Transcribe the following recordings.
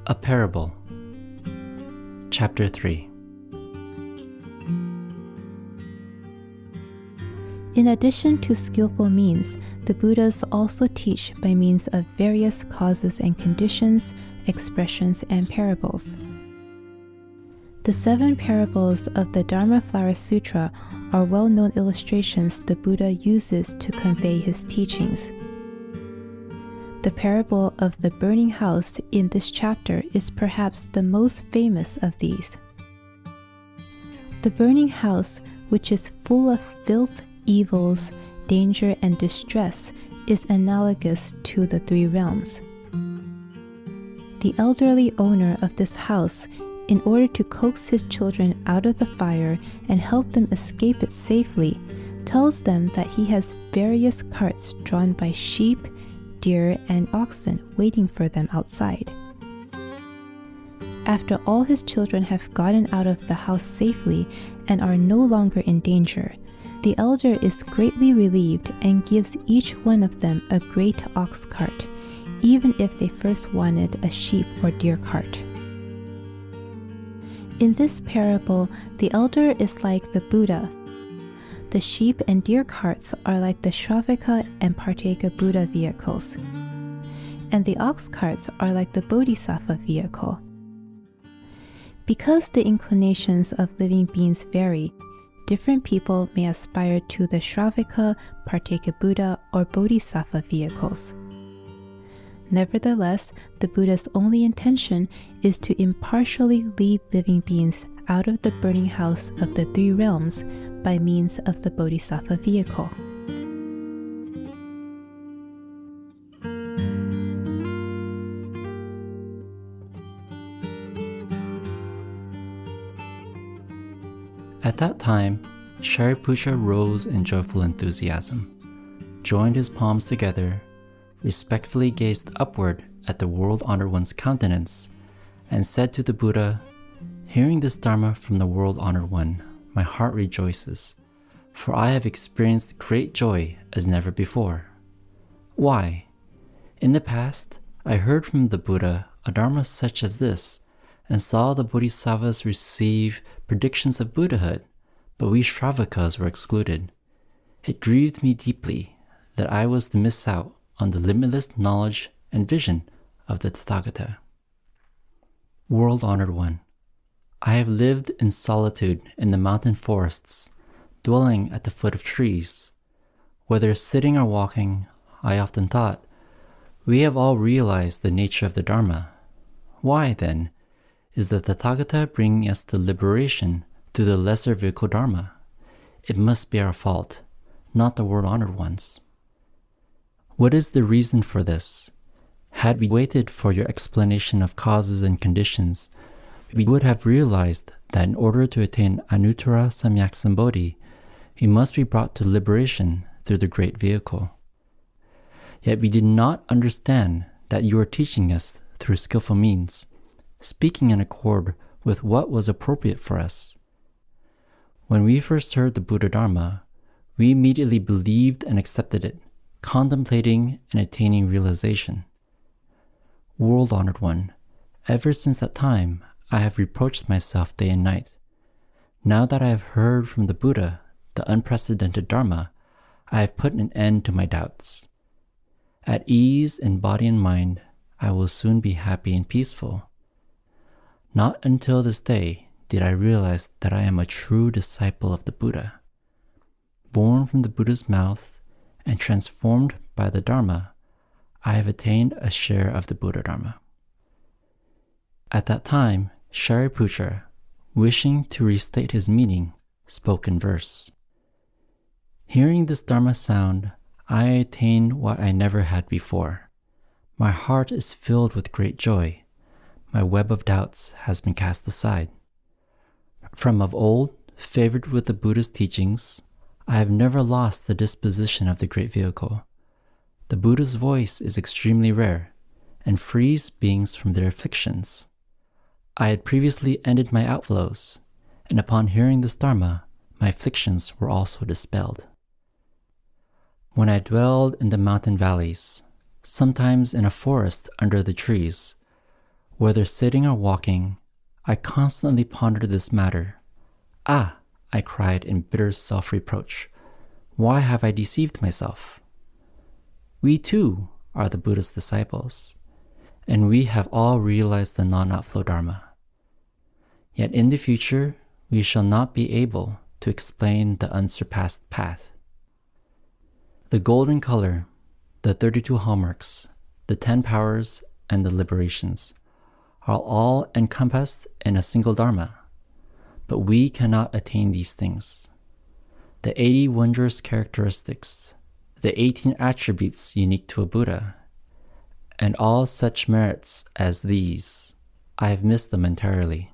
A Parable. Chapter 3. In addition to skillful means, the Buddhas also teach by means of various causes and conditions, expressions, and parables. The 7 parables of the Dharma Lotus Sūtra are well-known illustrations the Buddha uses to convey his teachings. The parable of the burning house in this chapter is perhaps the most famous of these. The burning house, which is full of filth, evils, danger, and distress, is analogous to the 3 realms. The elderly owner of this house, in order to coax his children out of the fire and help them escape it safely, tells them that he has various carts drawn by sheep, deer, and oxen waiting for them outside. After all his children have gotten out of the house safely and are no longer in danger, the elder is greatly relieved and gives each one of them a great ox cart, even if they first wanted a sheep or deer cart. In this parable, the elder is like the Buddha. The sheep and deer carts are like the Shravaka and Parteka Buddha vehicles, and the ox carts are like the Bodhisattva vehicle. Because the inclinations of living beings vary, different people may aspire to the Shravaka, Parteka Buddha, or Bodhisattva vehicles. Nevertheless, the Buddha's only intention is to impartially lead living beings out of the burning house of the 3 realms by means of the Bodhisattva vehicle. At that time, Shariputra rose in joyful enthusiasm, joined his palms together, respectfully gazed upward at the world-honored one's countenance, and said to the Buddha, "Hearing this Dharma from the world-honored one, my heart rejoices, for I have experienced great joy as never before. Why? In the past, I heard from the Buddha a Dharma such as this, and saw the Bodhisattvas receive predictions of Buddhahood, but we Shravakas were excluded. It grieved me deeply that I was to miss out on the limitless knowledge and vision of the Tathagata. World-honored one, I have lived in solitude in the mountain forests, dwelling at the foot of trees. Whether sitting or walking, I often thought, we have all realized the nature of the Dharma. Why, then, is the Tathagata bringing us to liberation through the lesser vehicle Dharma? It must be our fault, not the world-honored ones. What is the reason for this? Had we waited for your explanation of causes and conditions, we would have realized that in order to attain Anuttara Samyak Sambodhi, we must be brought to liberation through the great vehicle. Yet we did not understand that you are teaching us through skillful means, speaking in accord with what was appropriate for us. When we first heard the Buddha Dharma, we immediately believed and accepted it, contemplating and attaining realization. World-honored one, ever since that time, I have reproached myself day and night. Now that I have heard from the Buddha the unprecedented Dharma, I have put an end to my doubts. At ease in body and mind, I will soon be happy and peaceful. Not until this day did I realize that I am a true disciple of the Buddha. Born from the Buddha's mouth and transformed by the Dharma, I have attained a share of the Buddha Dharma." At that time, Shariputra, wishing to restate his meaning, spoke in verse. "Hearing this Dharma sound, I attained what I never had before. My heart is filled with great joy. My web of doubts has been cast aside. From of old, favored with the Buddha's teachings, I have never lost the disposition of the great vehicle. The Buddha's voice is extremely rare and frees beings from their afflictions. I had previously ended my outflows, and upon hearing this Dharma, my afflictions were also dispelled. When I dwelled in the mountain valleys, sometimes in a forest under the trees, Whether sitting or walking, I constantly pondered this matter. Ah, I cried in bitter self-reproach. Why have I deceived myself? We too are the Buddha's disciples, and we have all realized the non-outflow Dharma. Yet in the future, we shall not be able to explain the unsurpassed path. The golden color, the 32 hallmarks, the 10 powers, and the liberations are all encompassed in a single Dharma, but we cannot attain these things. The 80 wondrous characteristics, the 18 attributes unique to a Buddha, and all such merits as these, I have missed them entirely.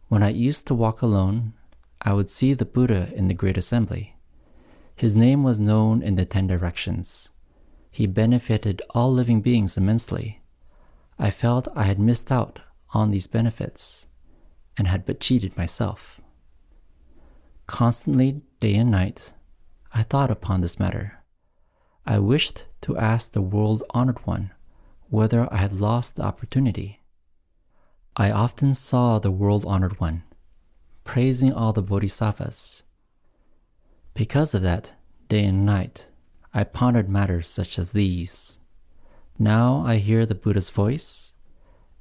When I used to walk alone, I would see the Buddha in the Great Assembly. His name was known in the 10 directions. He benefited all living beings immensely. I felt I had missed out on these benefits and had but cheated myself. Constantly, day and night, I thought upon this matter. I wished to ask the world-honored one whether I had lost the opportunity. I often saw the world-honored one praising all the bodhisattvas. Because of that, day and night, I pondered matters such as these. Now I hear the Buddha's voice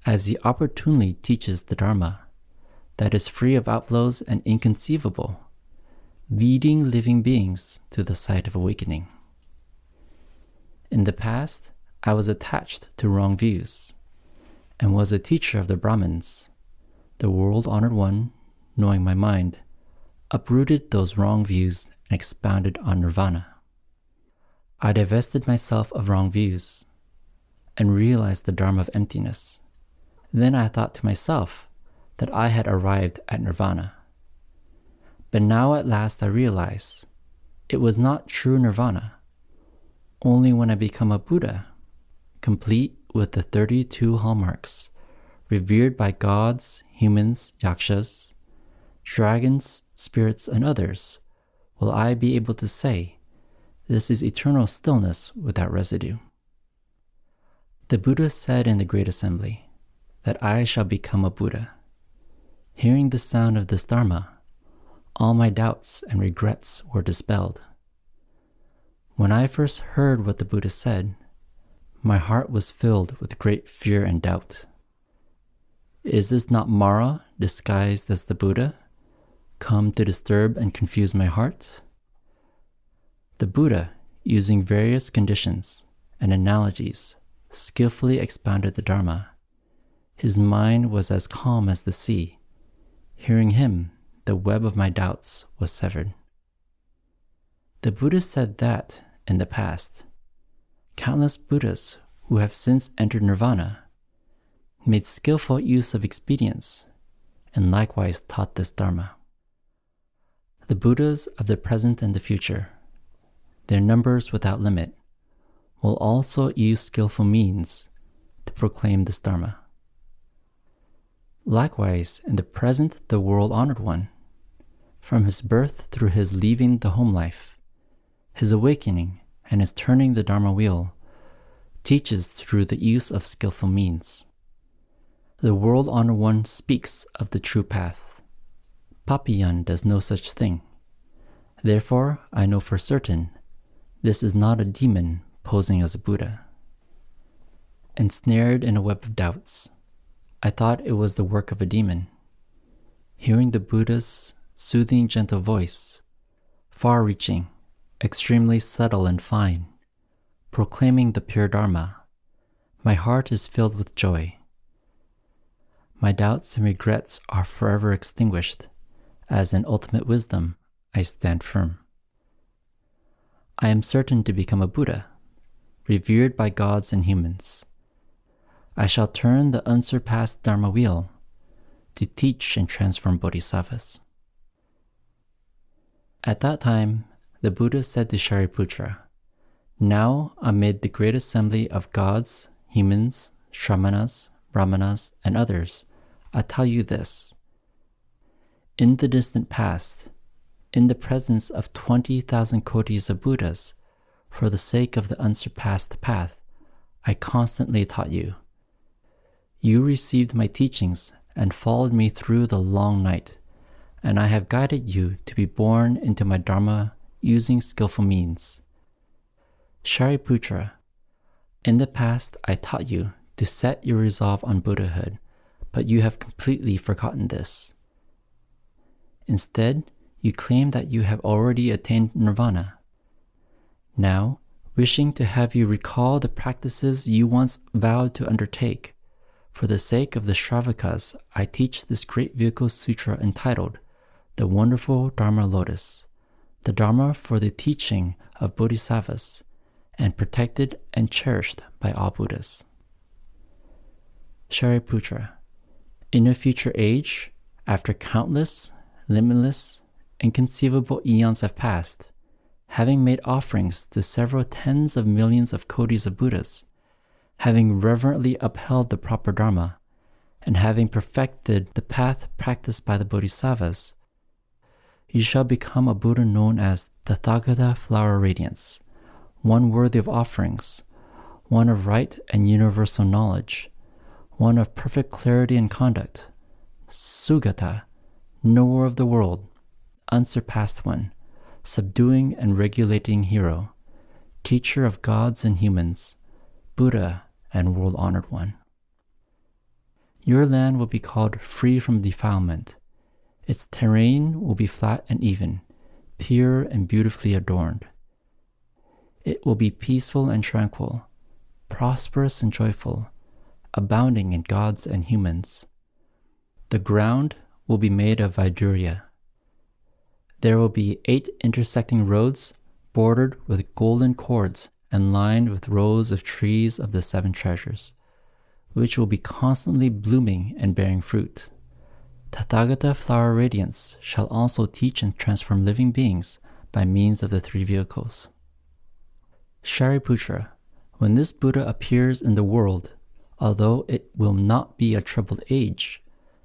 as he opportunely teaches the Dharma that is free of outflows and inconceivable, leading living beings to the sight of awakening. In the past, I was attached to wrong views and was a teacher of the Brahmins. The world-honored one, knowing my mind, uprooted those wrong views and expounded on nirvana. I divested myself of wrong views and realized the Dharma of emptiness. Then I thought to myself that I had arrived at nirvana. But now at last I realize it was not true nirvana. Only when I become a Buddha, complete with the 32 hallmarks, revered by gods, humans, yakshas, dragons, spirits, and others, will I be able to say, this is eternal stillness without residue. The Buddha said in the Great Assembly that I shall become a Buddha. Hearing the sound of this Dharma, all my doubts and regrets were dispelled. When I first heard what the Buddha said, my heart was filled with great fear and doubt. Is this not Mara disguised as the Buddha, come to disturb and confuse my heart? The Buddha, using various conditions and analogies, skillfully expounded the Dharma. His mind was as calm as the sea. Hearing him, the web of my doubts was severed. The Buddha said that, in the past, countless Buddhas who have since entered nirvana made skillful use of expedients and likewise taught this Dharma. The Buddhas of the present and the future, their numbers without limit, will also use skillful means to proclaim this Dharma. Likewise, in the present, the world-honored one, from his birth through his leaving the home life, his awakening, and his turning the Dharma wheel, teaches through the use of skillful means. The world-honored one speaks of the true path. Papiyan does no such thing. Therefore, I know for certain this is not a demon posing as a Buddha. Ensnared in a web of doubts, I thought it was the work of a demon. Hearing the Buddha's soothing, gentle voice, far-reaching, extremely subtle and fine, proclaiming the pure Dharma, my heart is filled with joy. My doubts and regrets are forever extinguished, as in ultimate wisdom I stand firm. I am certain to become a Buddha, revered by gods and humans. I shall turn the unsurpassed Dharma wheel to teach and transform bodhisattvas. At that time, the Buddha said to Shariputra, now amid the great assembly of gods, humans, Shramanas, Brahmanas, and others, I tell you this. In the distant past, in the presence of 20,000 kotis of Buddhas, for the sake of the unsurpassed path, I constantly taught you. You received my teachings and followed me through the long night, and I have guided you to be born into my Dharma using skillful means. Shariputra, in the past I taught you to set your resolve on Buddhahood, but you have completely forgotten this. Instead, you claim that you have already attained nirvana. Now, wishing to have you recall the practices you once vowed to undertake, for the sake of the Shravakas, I teach this great vehicle sutra entitled The Wonderful Dharma Lotus, the Dharma for the teaching of Bodhisattvas, and protected and cherished by all Buddhas. Shariputra, in a future age, after countless, limitless, inconceivable eons have passed, having made offerings to several tens of millions of kotis of Buddhas, having reverently upheld the proper Dharma, and having perfected the path practiced by the Bodhisattvas, you shall become a Buddha known as Tathagata Flower Radiance, one worthy of offerings, one of right and universal knowledge, one of perfect clarity and conduct, Sugata, knower of the world, unsurpassed one, subduing and regulating hero, teacher of gods and humans, Buddha and world-honored one. Your land will be called free from defilement. Its terrain will be flat and even, pure and beautifully adorned. It will be peaceful and tranquil, prosperous and joyful, abounding in gods and humans. The ground will be made of Vaidurya. There will be 8 intersecting roads bordered with golden cords and lined with rows of trees of the 7 treasures, which will be constantly blooming and bearing fruit. Tathagata Flower Radiance shall also teach and transform living beings by means of the 3 vehicles. Shariputra, when this Buddha appears in the world, although it will not be a troubled age,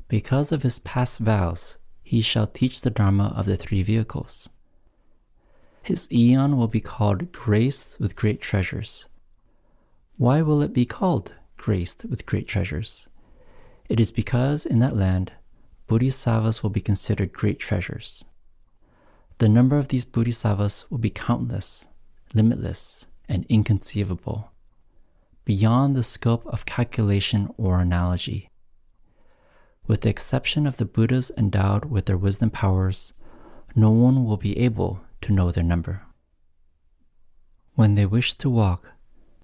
because of his past vows, he shall teach the Dharma of the 3 vehicles. His eon will be called Graced with Great Treasures. Why will it be called Graced with Great Treasures? It is because in that land, Bodhisattvas will be considered great treasures. The number of these Bodhisattvas will be countless, limitless, and inconceivable, beyond the scope of calculation or analogy. With the exception of the Buddhas endowed with their wisdom powers, no one will be able to know their number. When they wish to walk,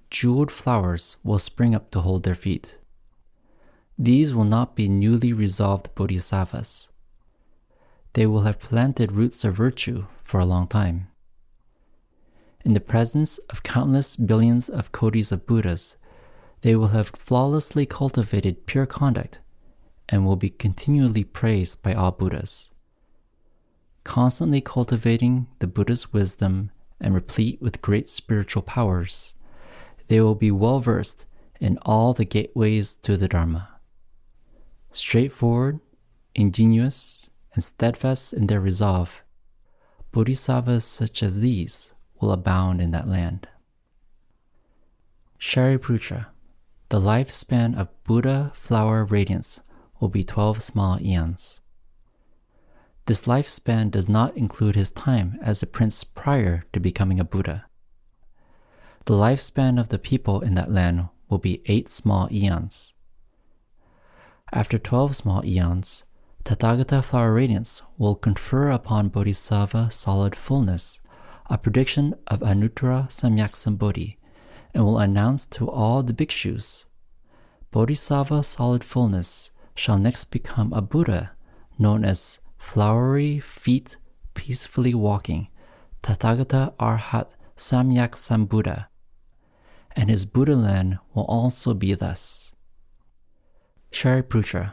jeweled flowers will spring up to hold their feet. These will not be newly resolved bodhisattvas. They will have planted roots of virtue for a long time. In the presence of countless billions of kotis of Buddhas, they will have flawlessly cultivated pure conduct and will be continually praised by all Buddhas. Constantly cultivating the Buddha's wisdom and replete with great spiritual powers, they will be well versed in all the gateways to the Dharma. Straightforward, ingenious, and steadfast in their resolve, bodhisattvas such as these will abound in that land. Shariputra, the lifespan of Buddha Flower Radiance will be 12 small eons. This lifespan does not include his time as a prince prior to becoming a Buddha. The lifespan of the people in that land will be 8 small eons. After 12 small eons, Tathagata Flower Radiance will confer upon Bodhisattva solid fullness, a prediction of Anuttara Samyak Sambodhi, and will announce to all the bhikshus, Bodhisattva solid fullness shall next become a Buddha known as Flowery Feet Peacefully Walking, Tathagata Arhat Samyak Sambuddha, and his Buddha land will also be thus. Shariputra,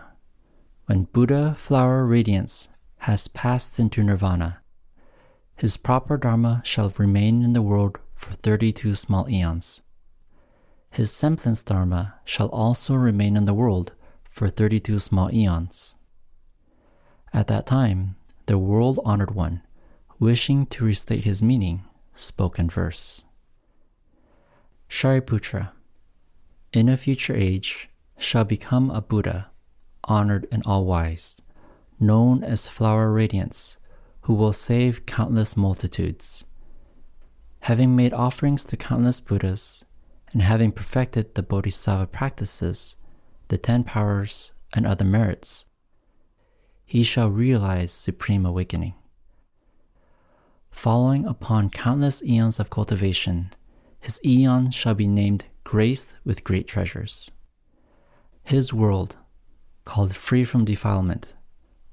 when Buddha Flower Radiance has passed into nirvana, his proper Dharma shall remain in the world for 32 small eons. His semblance Dharma shall also remain in the world for 32 small eons. At that time, the world-honored one, wishing to restate his meaning, spoke in verse. Shariputra, in a future age, shall become a Buddha, honored and all-wise, known as Flower Radiance, who will save countless multitudes. Having made offerings to countless Buddhas, and having perfected the Bodhisattva practices, the 10 powers, and other merits, he shall realize supreme awakening. Following upon countless eons of cultivation, his eon shall be named graced with great treasures. His world, called free from defilement,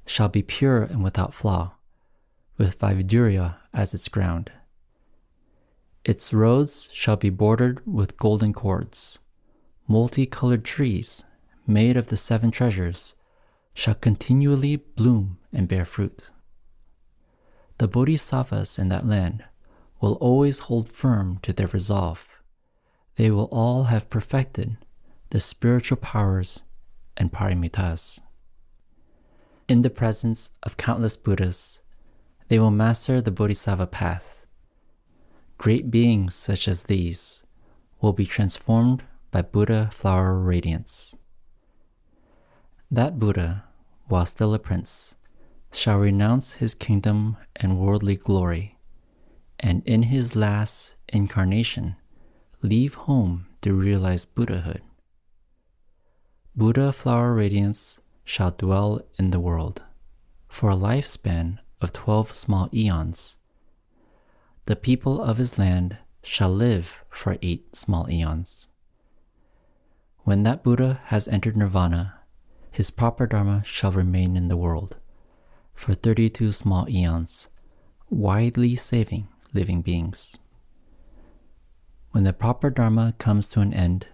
shall be pure and without flaw, with Vaidurya as its ground. Its roads shall be bordered with golden cords. Multicolored trees, made of the 7 treasures, shall continually bloom and bear fruit. The bodhisattvas in that land will always hold firm to their resolve. They will all have perfected the spiritual powers and paramitas. In the presence of countless Buddhas, they will master the bodhisattva path. Great beings such as these will be transformed by Buddha flower radiance. That Buddha, while still a prince, shall renounce his kingdom and worldly glory, and in his last incarnation leave home to realize Buddhahood. Buddha flower radiance shall dwell in the world for a lifespan of 12 small eons. The people of his land shall live for 8 small eons. When that Buddha has entered nirvana, his proper dharma shall remain in the world for 32 small eons, widely saving living beings. When the proper dharma comes to an end,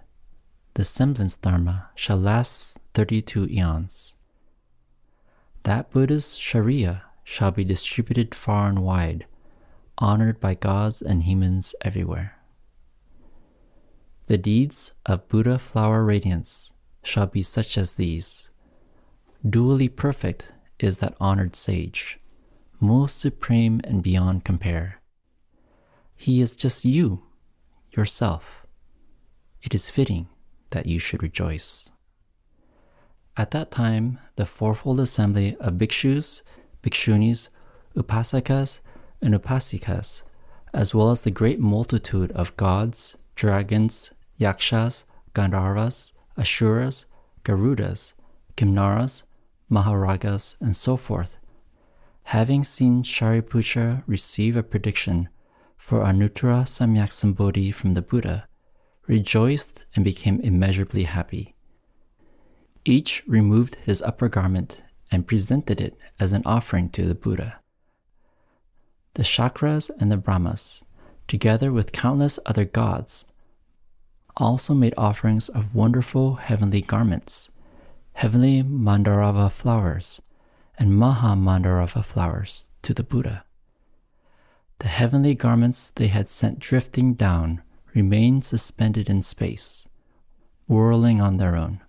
the semblance dharma shall last 32 eons. That Buddha's Sharia shall be distributed far and wide, honored by gods and humans everywhere. The deeds of Buddha flower radiance shall be such as these. Dually perfect is that honored sage, most supreme and beyond compare. He is just you, yourself. It is fitting that you should rejoice. At that time, the fourfold assembly of bhikshus, bhikshunis, upasakas, and upasikas, as well as the great multitude of gods, dragons, yakshas, gandharvas, asuras, garudas, kimnaras, maharagas, and so forth, having seen Shariputra receive a prediction for Anuttara Samyak Sambodhi from the Buddha, rejoiced and became immeasurably happy. Each removed his upper garment and presented it as an offering to the Buddha. The Shakras and the Brahmas, together with countless other gods, also made offerings of wonderful heavenly garments, heavenly Mandarava flowers, and Maha Mandarava flowers to the Buddha. The heavenly garments they had sent drifting down remained suspended in space, whirling on their own.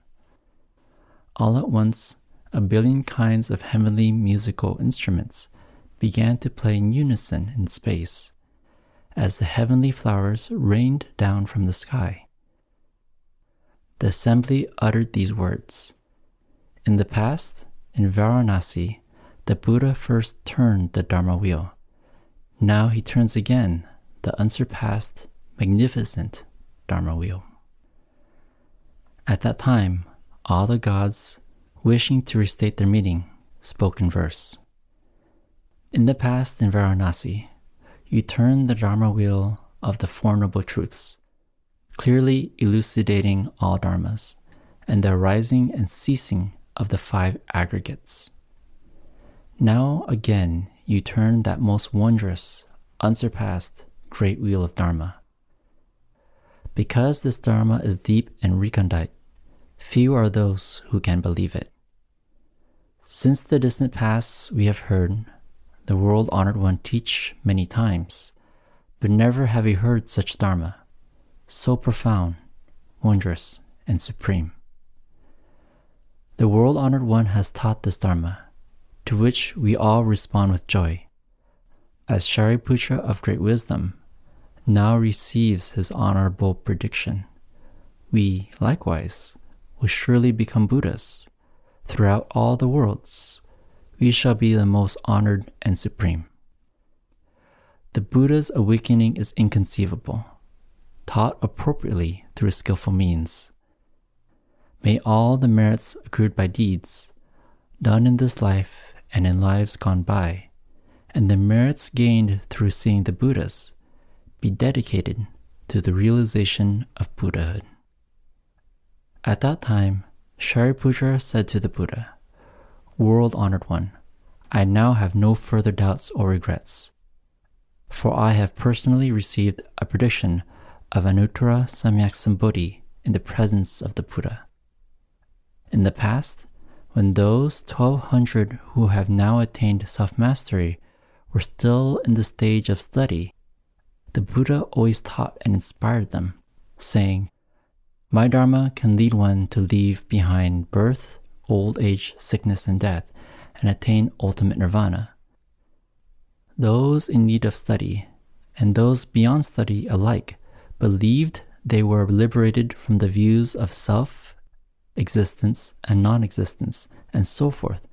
All at once, a billion kinds of heavenly musical instruments began to play in unison in space, as the heavenly flowers rained down from the sky. The assembly uttered these words. In the past, in Varanasi, the Buddha first turned the Dharma wheel. Now he turns again the unsurpassed, magnificent Dharma wheel. At that time, all the gods, wishing to restate their meaning, spoke in verse. In the past, in Varanasi, you turned the Dharma wheel of the Four Noble Truths, clearly elucidating all dharmas, and the arising and ceasing of the 5 aggregates. Now again you turn that most wondrous, unsurpassed, great wheel of Dharma. Because this Dharma is deep and recondite, few are those who can believe it. Since the distant past we have heard the world-honored one teach many times, but never have we heard such Dharma, so profound, wondrous, and supreme. The world-honored one has taught this Dharma, to which we all respond with joy, as Shariputra of great wisdom now receives his honorable prediction. We, likewise, will surely become Buddhas. Throughout all the worlds, we shall be the most honored and supreme. The Buddha's awakening is inconceivable, taught appropriately through skillful means. May all the merits accrued by deeds done in this life and in lives gone by, and the merits gained through seeing the Buddhas, be dedicated to the realization of Buddhahood. At that time, Shariputra said to the Buddha, "World-honored one, I now have no further doubts or regrets, for I have personally received a prediction of Anuttara Samyak Sambodhi in the presence of the Buddha. In the past, when those 1,200 who have now attained self-mastery were still in the stage of study, the Buddha always taught and inspired them, saying, 'My Dharma can lead one to leave behind birth, old age, sickness, and death, and attain ultimate nirvana.' Those in need of study, and those beyond study alike, believed they were liberated from the views of self, existence, and non-existence, and so forth,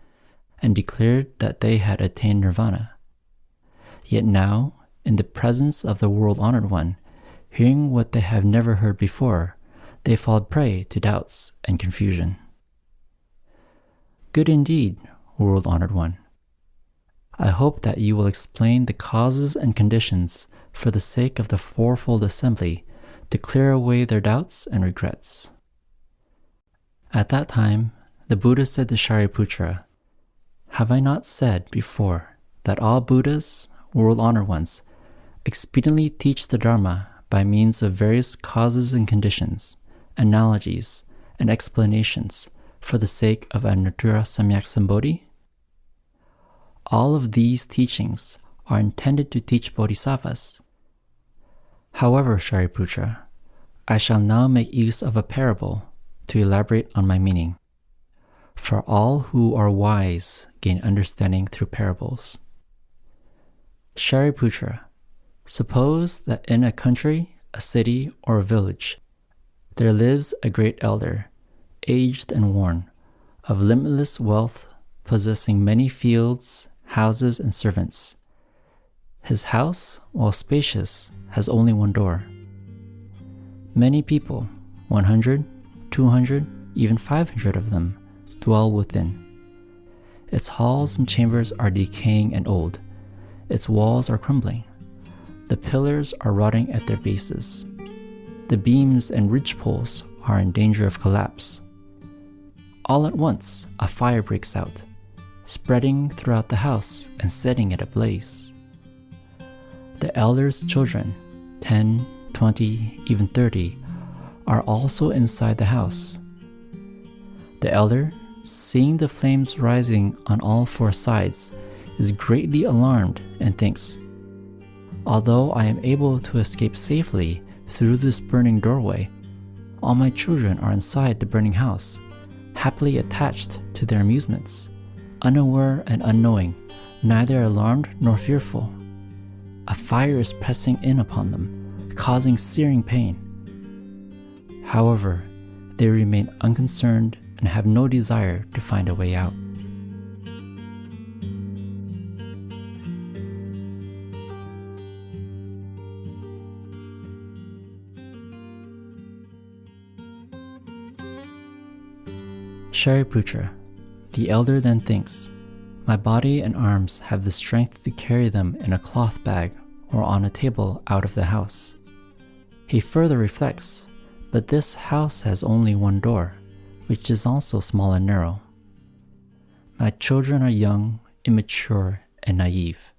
and declared that they had attained nirvana. Yet now, in the presence of the world-honored one, hearing what they have never heard before, they fall prey to doubts and confusion. Good indeed, world-honored one. I hope that you will explain the causes and conditions for the sake of the fourfold assembly to clear away their doubts and regrets." At that time, the Buddha said to Shariputra, "Have I not said before that all Buddhas, world-honored ones, expediently teach the Dharma by means of various causes and conditions, analogies, and explanations for the sake of Anuttara Samyak Sambodhi? All of these teachings are intended to teach bodhisattvas. However, Shariputra, I shall now make use of a parable to elaborate on my meaning, for all who are wise gain understanding through parables. Shariputra, suppose that in a country, a city, or a village, there lives a great elder, aged and worn, of limitless wealth, possessing many fields, houses, and servants. His house, while spacious, has only one door. Many people, 100, 200, even 500 of them, dwell within. Its halls and chambers are decaying and old. Its walls are crumbling. The pillars are rotting at their bases. The beams and ridgepoles are in danger of collapse. All at once, a fire breaks out, spreading throughout the house and setting it ablaze. The elder's children, 10, 20, even 30, are also inside the house. The elder, seeing the flames rising on all four sides, is greatly alarmed and thinks, "Although I am able to escape safely through this burning doorway, all my children are inside the burning house, happily attached to their amusements, unaware and unknowing, neither alarmed nor fearful. A fire is pressing in upon them, causing searing pain. However, they remain unconcerned and have no desire to find a way out." Shariputra, the elder then thinks, "My body and arms have the strength to carry them in a cloth bag or on a table out of the house." He further reflects, "But this house has only one door, which is also small and narrow. My children are young, immature, and naive.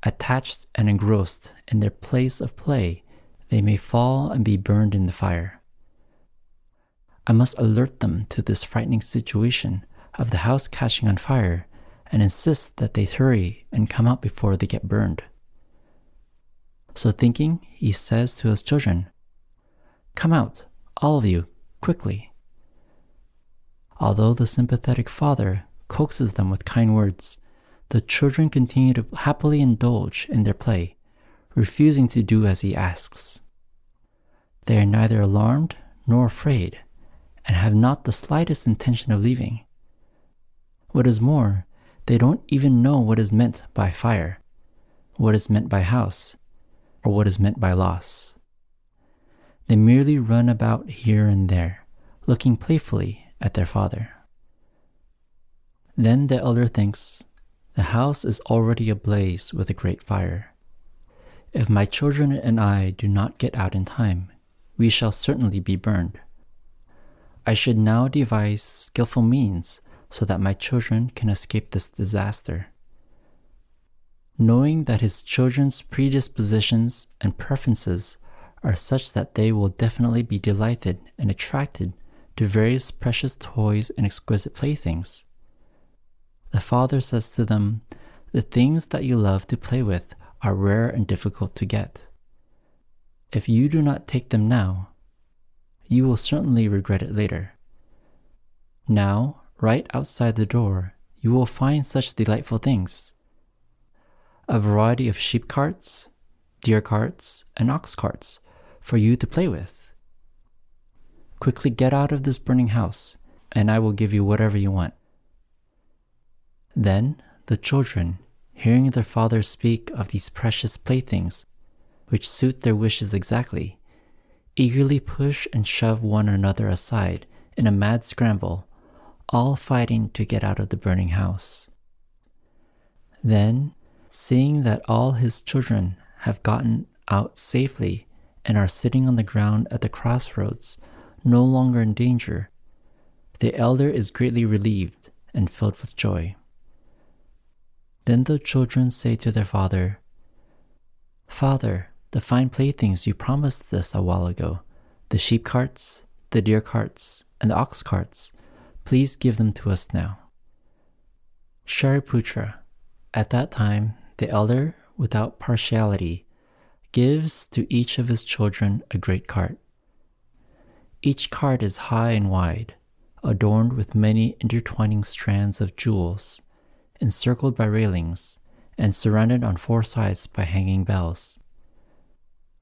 Attached and engrossed in their place of play, they may fall and be burned in the fire. I must alert them to this frightening situation of the house catching on fire and insist that they hurry and come out before they get burned." So thinking, he says to his children, "Come out, all of you, quickly." Although the sympathetic father coaxes them with kind words, the children continue to happily indulge in their play, refusing to do as he asks. They are neither alarmed nor afraid, and have not the slightest intention of leaving. What is more, they don't even know what is meant by fire, what is meant by house, or what is meant by loss. They merely run about here and there, looking playfully at their father. Then the elder thinks, the house is already ablaze with a great fire. If my children and I do not get out in time, we shall certainly be burned. I should now devise skillful means so that my children can escape this disaster. Knowing that his children's predispositions and preferences are such that they will definitely be delighted and attracted to various precious toys and exquisite playthings, the father says to them, the things that you love to play with are rare and difficult to get. If you do not take them now, you will certainly regret it later. Now, right outside the door, you will find such delightful things. A variety of sheep carts, deer carts, and ox carts for you to play with. Quickly get out of this burning house, and I will give you whatever you want. Then the children, hearing their father speak of these precious playthings, which suit their wishes exactly, eagerly push and shove one another aside in a mad scramble, all fighting to get out of the burning house. Then, seeing that all his children have gotten out safely and are sitting on the ground at the crossroads, no longer in danger, the elder is greatly relieved and filled with joy. Then the children say to their father, Father, the fine playthings you promised us a while ago, the sheep carts, the deer carts, and the ox carts, please give them to us now. Shariputra, at that time, the elder, without partiality, gives to each of his children a great cart. Each cart is high and wide, adorned with many intertwining strands of jewels, encircled by railings, and surrounded on four sides by hanging bells.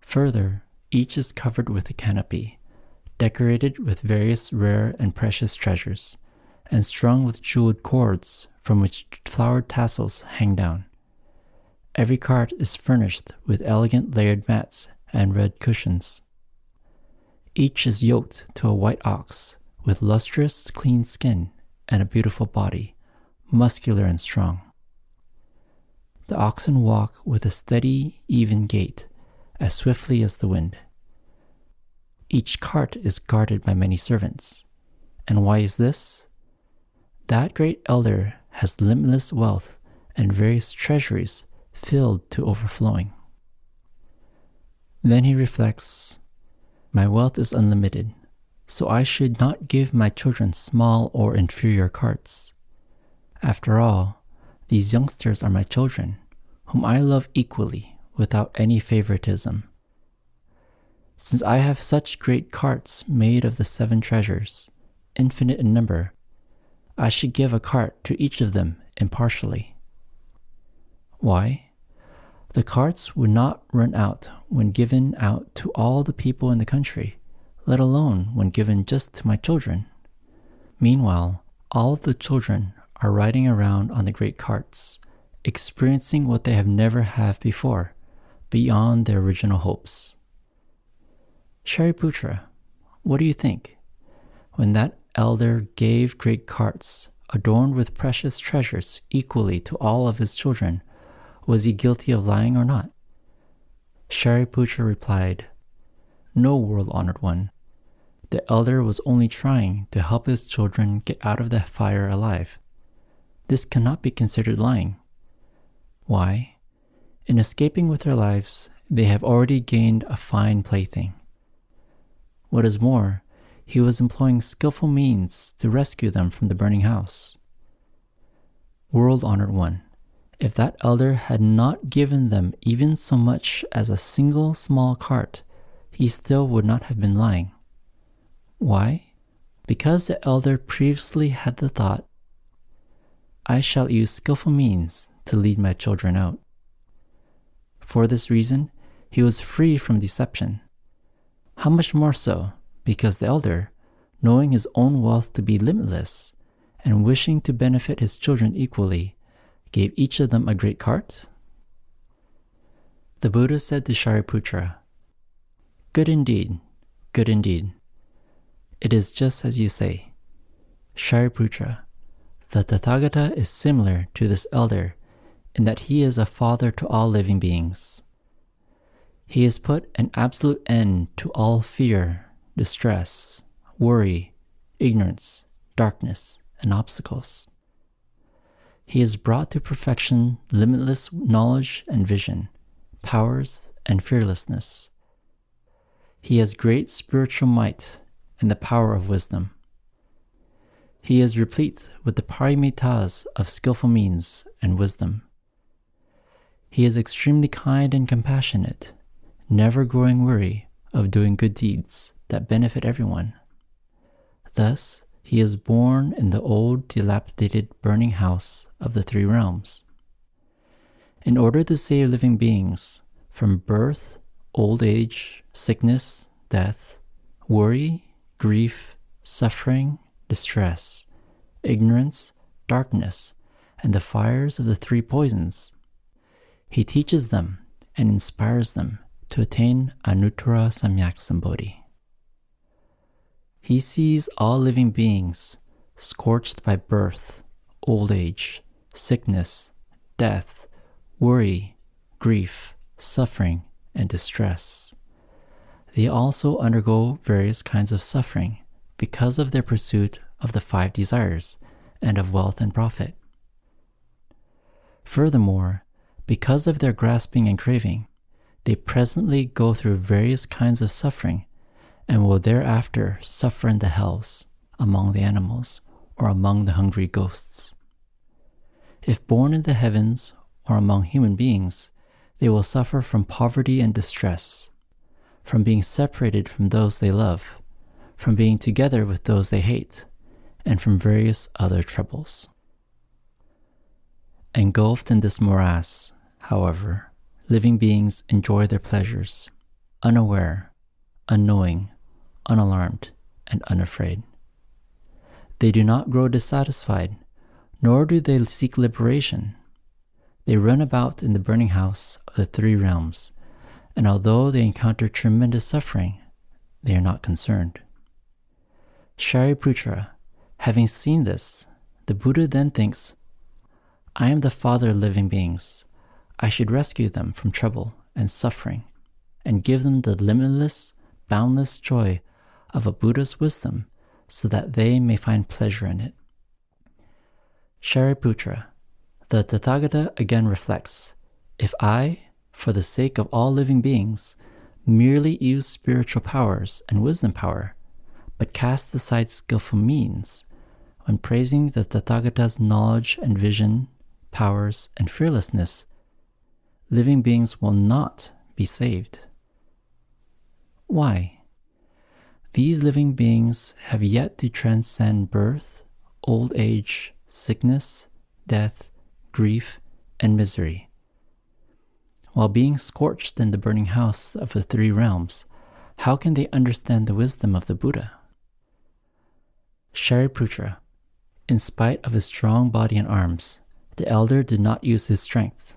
Further, each is covered with a canopy, decorated with various rare and precious treasures, and strung with jeweled cords from which flowered tassels hang down. Every cart is furnished with elegant layered mats and red cushions. Each is yoked to a white ox with lustrous, clean skin and a beautiful body, muscular and strong. The oxen walk with a steady, even gait, as swiftly as the wind. Each cart is guarded by many servants. And why is this? That great elder has limitless wealth and various treasuries filled to overflowing. Then he reflects, my wealth is unlimited, so I should not give my children small or inferior carts. After all, these youngsters are my children, whom I love equally without any favoritism. Since I have such great carts made of the 7 treasures, infinite in number, I should give a cart to each of them impartially. Why? The carts would not run out when given out to all the people in the country, let alone when given just to my children. Meanwhile, all of the children are riding around on the great carts, experiencing what they have never had before, beyond their original hopes. Shariputra, what do you think? When that elder gave great carts adorned with precious treasures equally to all of his children, was he guilty of lying or not? Shariputra replied, No, world-honored one. The elder was only trying to help his children get out of the fire alive. This cannot be considered lying. Why? In escaping with their lives, they have already gained a fine plaything. What is more, he was employing skillful means to rescue them from the burning house. World-honored one, if that elder had not given them even so much as a single small cart, he still would not have been lying. Why? Because the elder previously had the thought, I shall use skillful means to lead my children out. For this reason, he was free from deception. How much more so, because the elder, knowing his own wealth to be limitless, and wishing to benefit his children equally, gave each of them a great cart? The Buddha said to Shariputra, "Good indeed, good indeed. It is just as you say. Shariputra, the Tathagata is similar to this elder in that he is a father to all living beings. He has put an absolute end to all fear, distress, worry, ignorance, darkness, and obstacles. He has brought to perfection limitless knowledge and vision, powers and fearlessness. He has great spiritual might and the power of wisdom. He is replete with the paramitas of skillful means and wisdom. He is extremely kind and compassionate, never growing weary of doing good deeds that benefit everyone. Thus, he is born in the old, dilapidated, burning house of the three realms. In order to save living beings from birth, old age, sickness, death, worry, grief, suffering, distress, ignorance, darkness, and the fires of the three poisons, he teaches them and inspires them to attain Anuttara Samyak Sambodhi. He sees all living beings scorched by birth, old age, sickness, death, worry, grief, suffering, and distress. They also undergo various kinds of suffering because of their pursuit of the five desires and of wealth and profit. Furthermore, because of their grasping and craving, they presently go through various kinds of suffering and will thereafter suffer in the hells, among the animals, or among the hungry ghosts. If born in the heavens or among human beings, they will suffer from poverty and distress, from being separated from those they love, from being together with those they hate, and from various other troubles. Engulfed in this morass, however, living beings enjoy their pleasures, unaware, unknowing, unalarmed, and unafraid. They do not grow dissatisfied, nor do they seek liberation. They run about in the burning house of the three realms, and although they encounter tremendous suffering, they are not concerned. Shariputra, having seen this, the Buddha then thinks, "I am the father of living beings. I should rescue them from trouble and suffering, and give them the limitless, boundless joy of a Buddha's wisdom, so that they may find pleasure in it." Shariputra, the Tathagata again reflects, "If I, for the sake of all living beings, merely use spiritual powers and wisdom power, but cast aside skillful means, when praising the Tathagata's knowledge and vision, powers, and fearlessness, living beings will not be saved. Why? These living beings have yet to transcend birth, old age, sickness, death, grief, and misery. While being scorched in the burning house of the three realms, how can they understand the wisdom of the Buddha?" Shariputra, in spite of his strong body and arms, the elder did not use his strength.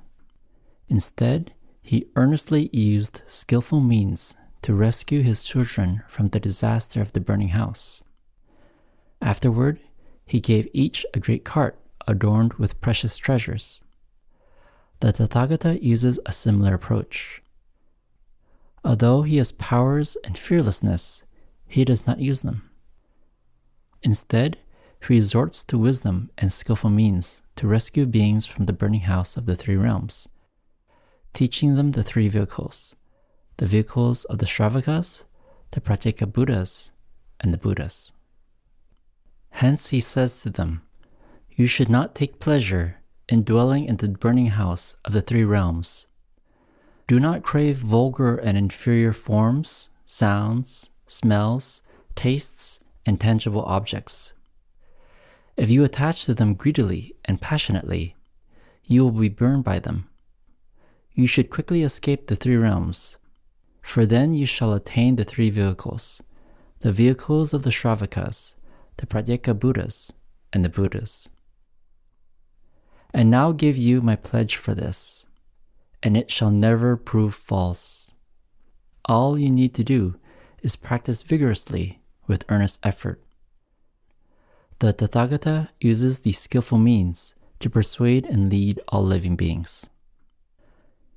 Instead, he earnestly used skillful means to rescue his children from the disaster of the burning house. Afterward, he gave each a great cart adorned with precious treasures. The Tathagata uses a similar approach. Although he has powers and fearlessness, he does not use them. Instead, he resorts to wisdom and skillful means to rescue beings from the burning house of the three realms, teaching them the three vehicles, the vehicles of the Shravakas, the Pratyeka Buddhas, and the Buddhas. Hence he says to them, "You should not take pleasure in dwelling in the burning house of the three realms. Do not crave vulgar and inferior forms, sounds, smells, tastes, and tangible objects. If you attach to them greedily and passionately, you will be burned by them. You should quickly escape the three realms, for then you shall attain the three vehicles, the vehicles of the Shravakas, the Pratyeka Buddhas, and the Buddhas. And now give you my pledge for this, and it shall never prove false. All you need to do is practice vigorously with earnest effort. The Tathagata uses these skillful means to persuade and lead all living beings.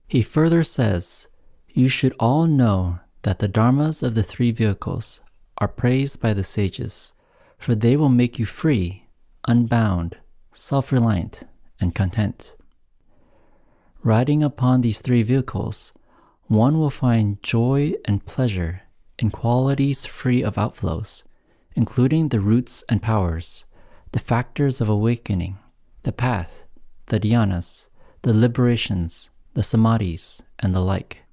He further says, you should all know that the dharmas of the three vehicles are praised by the sages, for they will make you free, unbound, self-reliant, and content. Riding upon these three vehicles, one will find joy and pleasure in qualities free of outflows, including the roots and powers, the factors of awakening, the path, the dhyanas, the liberations, the samadhis, and the like.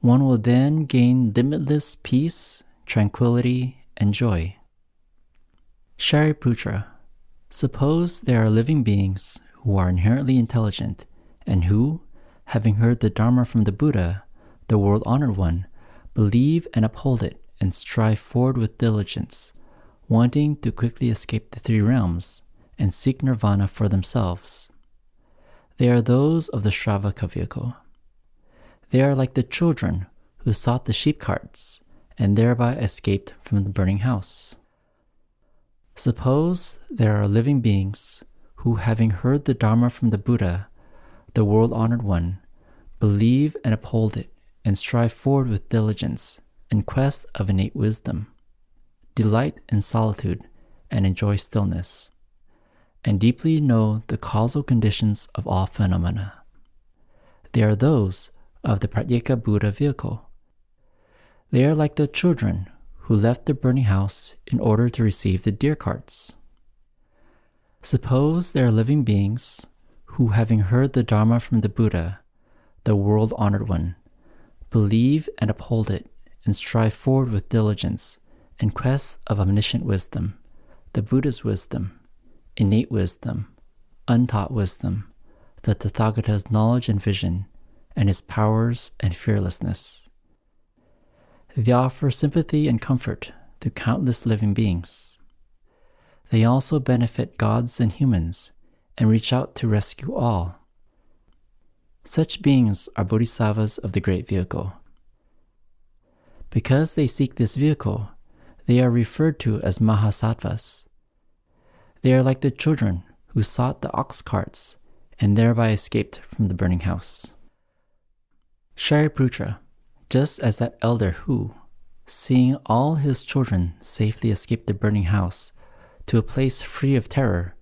One will then gain limitless peace, tranquility, and joy. Shariputra, suppose there are living beings who are inherently intelligent and who, having heard the Dharma from the Buddha, the world-honored one, believe and uphold it and strive forward with diligence, wanting to quickly escape the three realms and seek nirvana for themselves. They are those of the Shravaka vehicle. They are like the children who sought the sheep carts and thereby escaped from the burning house. Suppose there are living beings who, having heard the Dharma from the Buddha, the world-honored one, believe and uphold it and strive forward with diligence in quest of innate wisdom, delight in solitude and enjoy stillness, and deeply know the causal conditions of all phenomena. They are those of the Pratyeka Buddha vehicle. They are like the children who left the burning house in order to receive the deer carts. Suppose there are living beings who, having heard the Dharma from the Buddha, the world-honored one, believe and uphold it and strive forward with diligence in quest of omniscient wisdom, the Buddha's wisdom, innate wisdom, untaught wisdom, the Tathagata's knowledge and vision, and his powers and fearlessness. They offer sympathy and comfort to countless living beings. They also benefit gods and humans and reach out to rescue all. Such beings are bodhisattvas of the great vehicle. Because they seek this vehicle, they are referred to as mahasattvas. They are like the children who sought the ox carts and thereby escaped from the burning house. Shariputra, just as that elder who, seeing all his children safely escape the burning house to a place free of terror,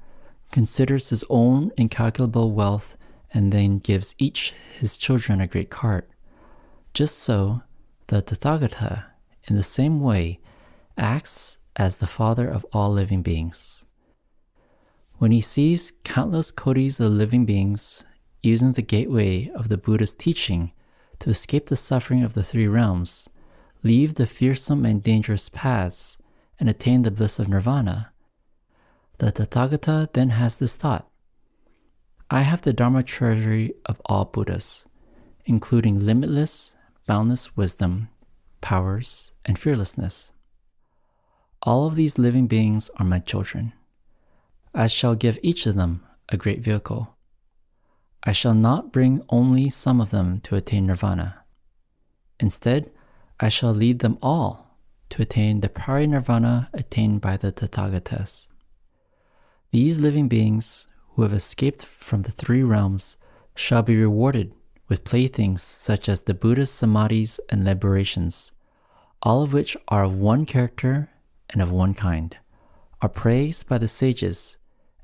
considers his own incalculable wealth and then gives each his children a great cart, just so the Tathagata, in the same way, acts as the father of all living beings. When he sees countless kotis of living beings using the gateway of the Buddha's teaching to escape the suffering of the three realms, leave the fearsome and dangerous paths, and attain the bliss of nirvana, the Tathagata then has this thought: I have the Dharma treasury of all Buddhas, including limitless, boundless wisdom, powers, and fearlessness. All of these living beings are my children. I shall give each of them a great vehicle. I shall not bring only some of them to attain nirvana. Instead, I shall lead them all to attain the parinirvana attained by the Tathagatas. These living beings who have escaped from the three realms shall be rewarded with playthings such as the Buddha's samadhis and liberations, all of which are of one character and of one kind, are praised by the sages,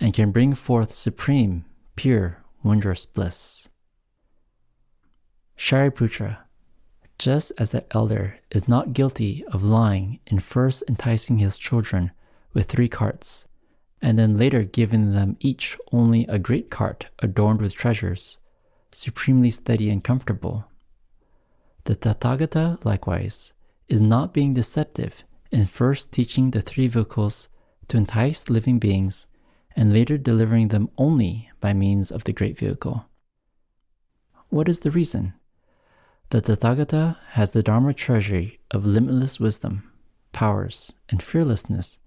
and can bring forth supreme, pure, wondrous bliss. Shariputra, just as that elder is not guilty of lying in first enticing his children with 3 carts, and then later giving them each only a great cart adorned with treasures, supremely steady and comfortable, the Tathagata, likewise, is not being deceptive in first teaching the 3 vehicles to entice living beings and later delivering them only by means of the great vehicle. What is the reason? The Tathagata has the Dharma treasury of limitless wisdom, powers, and fearlessness,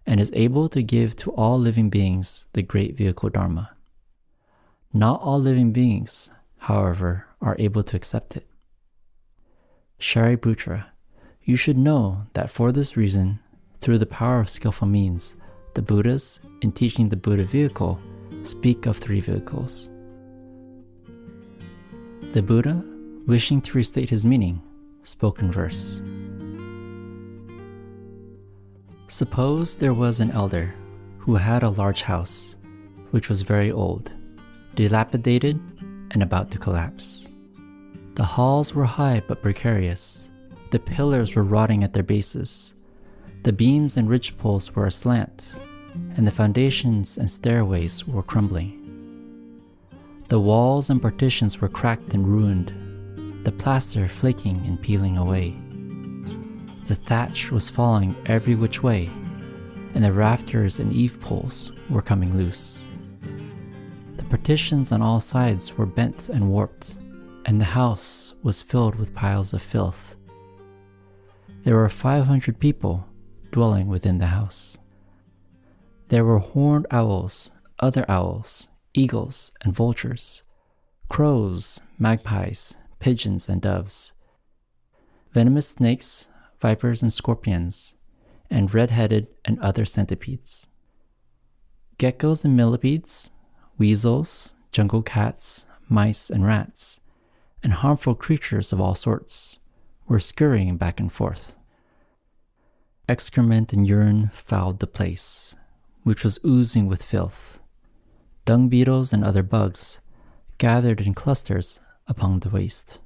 and is able to give to all living beings the great vehicle Dharma. Not all living beings, however, are able to accept it. Shariputra, you should know that for this reason, through the power of skillful means, the Buddhas, in teaching the Buddha vehicle, speak of 3 vehicles. The Buddha, wishing to restate his meaning, spoke in verse. Suppose there was an elder who had a large house, which was very old, dilapidated, and about to collapse. The halls were high but precarious. The pillars were rotting at their bases. The beams and ridgepoles were aslant, and the foundations and stairways were crumbling. The walls and partitions were cracked and ruined, the plaster flaking and peeling away. The thatch was falling every which way, and the rafters and eave poles were coming loose. The partitions on all sides were bent and warped, and the house was filled with piles of filth. There were 500 people dwelling within the house. There were horned owls, other owls, eagles and vultures, crows, magpies, pigeons and doves, venomous snakes, vipers and scorpions, and red-headed and other centipedes, geckos and millipedes, weasels, jungle cats, mice and rats, and harmful creatures of all sorts were scurrying back and forth. Excrement and urine fouled the place, which was oozing with filth. Dung beetles and other bugs gathered in clusters upon the waste.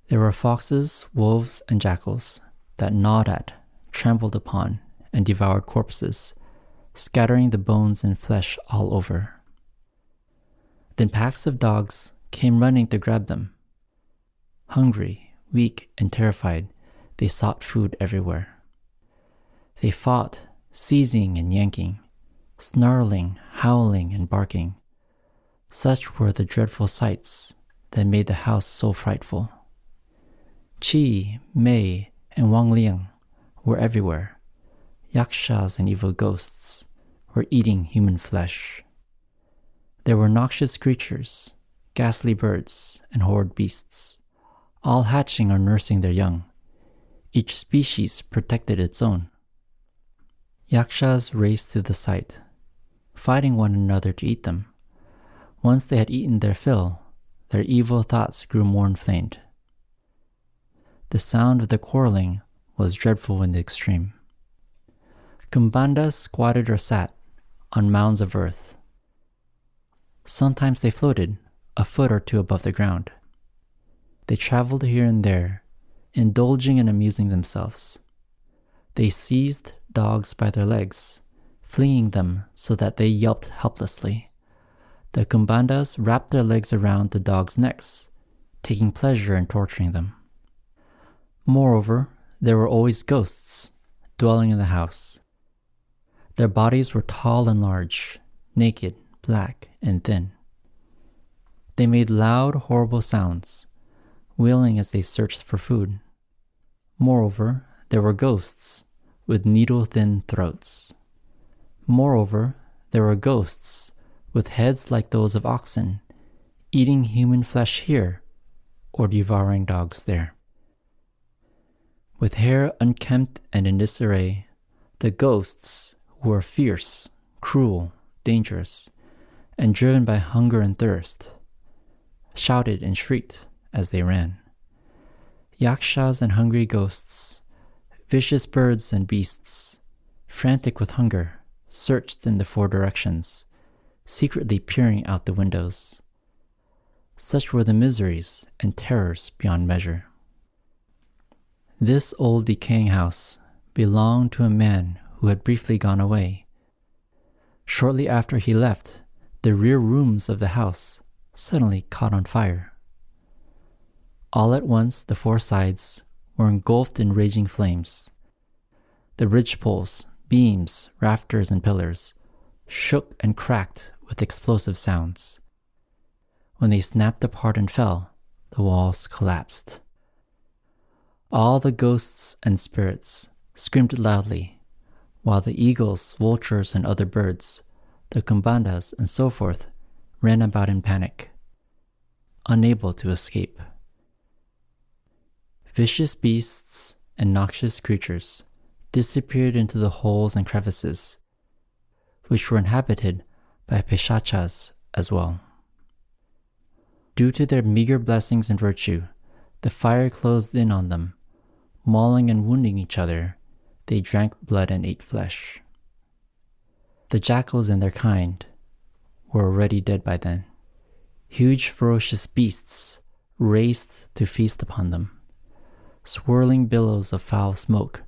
There were foxes, wolves, and jackals that gnawed at, trampled upon, and devoured corpses, scattering the bones and flesh all over. Then packs of dogs came running to grab them. Hungry, weak, and terrified, they sought food everywhere. They fought, seizing and yanking, snarling, howling, and barking. Such were the dreadful sights that made the house so frightful. Qi, Mei, and Wang Liang were everywhere. Yakshas and evil ghosts were eating human flesh. There were noxious creatures, ghastly birds, and horrid beasts, all hatching or nursing their young. Each species protected its own. Yakshas raced to the site, fighting one another to eat them. Once they had eaten their fill, their evil thoughts grew more inflamed. The sound of the quarreling was dreadful in the extreme. Kumbandas squatted or sat on mounds of earth. Sometimes they floated a foot or two above the ground. They traveled here and there, indulging and amusing themselves. They seized dogs by their legs, flinging them so that they yelped helplessly. The Kumbandas wrapped their legs around the dogs' necks, taking pleasure in torturing them. Moreover, there were always ghosts dwelling in the house. Their bodies were tall and large, naked, black, and thin. They made loud, horrible sounds, wailing as they searched for food. Moreover, there were ghosts with needle-thin throats. Moreover, there were ghosts with heads like those of oxen, eating human flesh here or devouring dogs there. With hair unkempt and in disarray, the ghosts, who were fierce, cruel, dangerous, and driven by hunger and thirst, shouted and shrieked as they ran. Yakshas and hungry ghosts, vicious birds and beasts, frantic with hunger, searched in the 4 directions, secretly peering out the windows. Such were the miseries and terrors beyond measure. This old decaying house belonged to a man who had briefly gone away. Shortly after he left, the rear rooms of the house suddenly caught on fire. All at once the 4 sides were engulfed in raging flames. The ridgepoles, beams, rafters, and pillars shook and cracked with explosive sounds. When they snapped apart and fell, the walls collapsed. All the ghosts and spirits, screamed loudly, while the eagles, vultures, and other birds, the kumbandas, and so forth, ran about in panic, unable to escape. Vicious beasts and noxious creatures disappeared into the holes and crevices, which were inhabited by peshachas as well. Due to their meager blessings and virtue, the fire closed in on them. Mauling and wounding each other, they drank blood and ate flesh. The jackals and their kind were already dead by then. Huge ferocious beasts raced to feast upon them. Swirling billows of foul smoke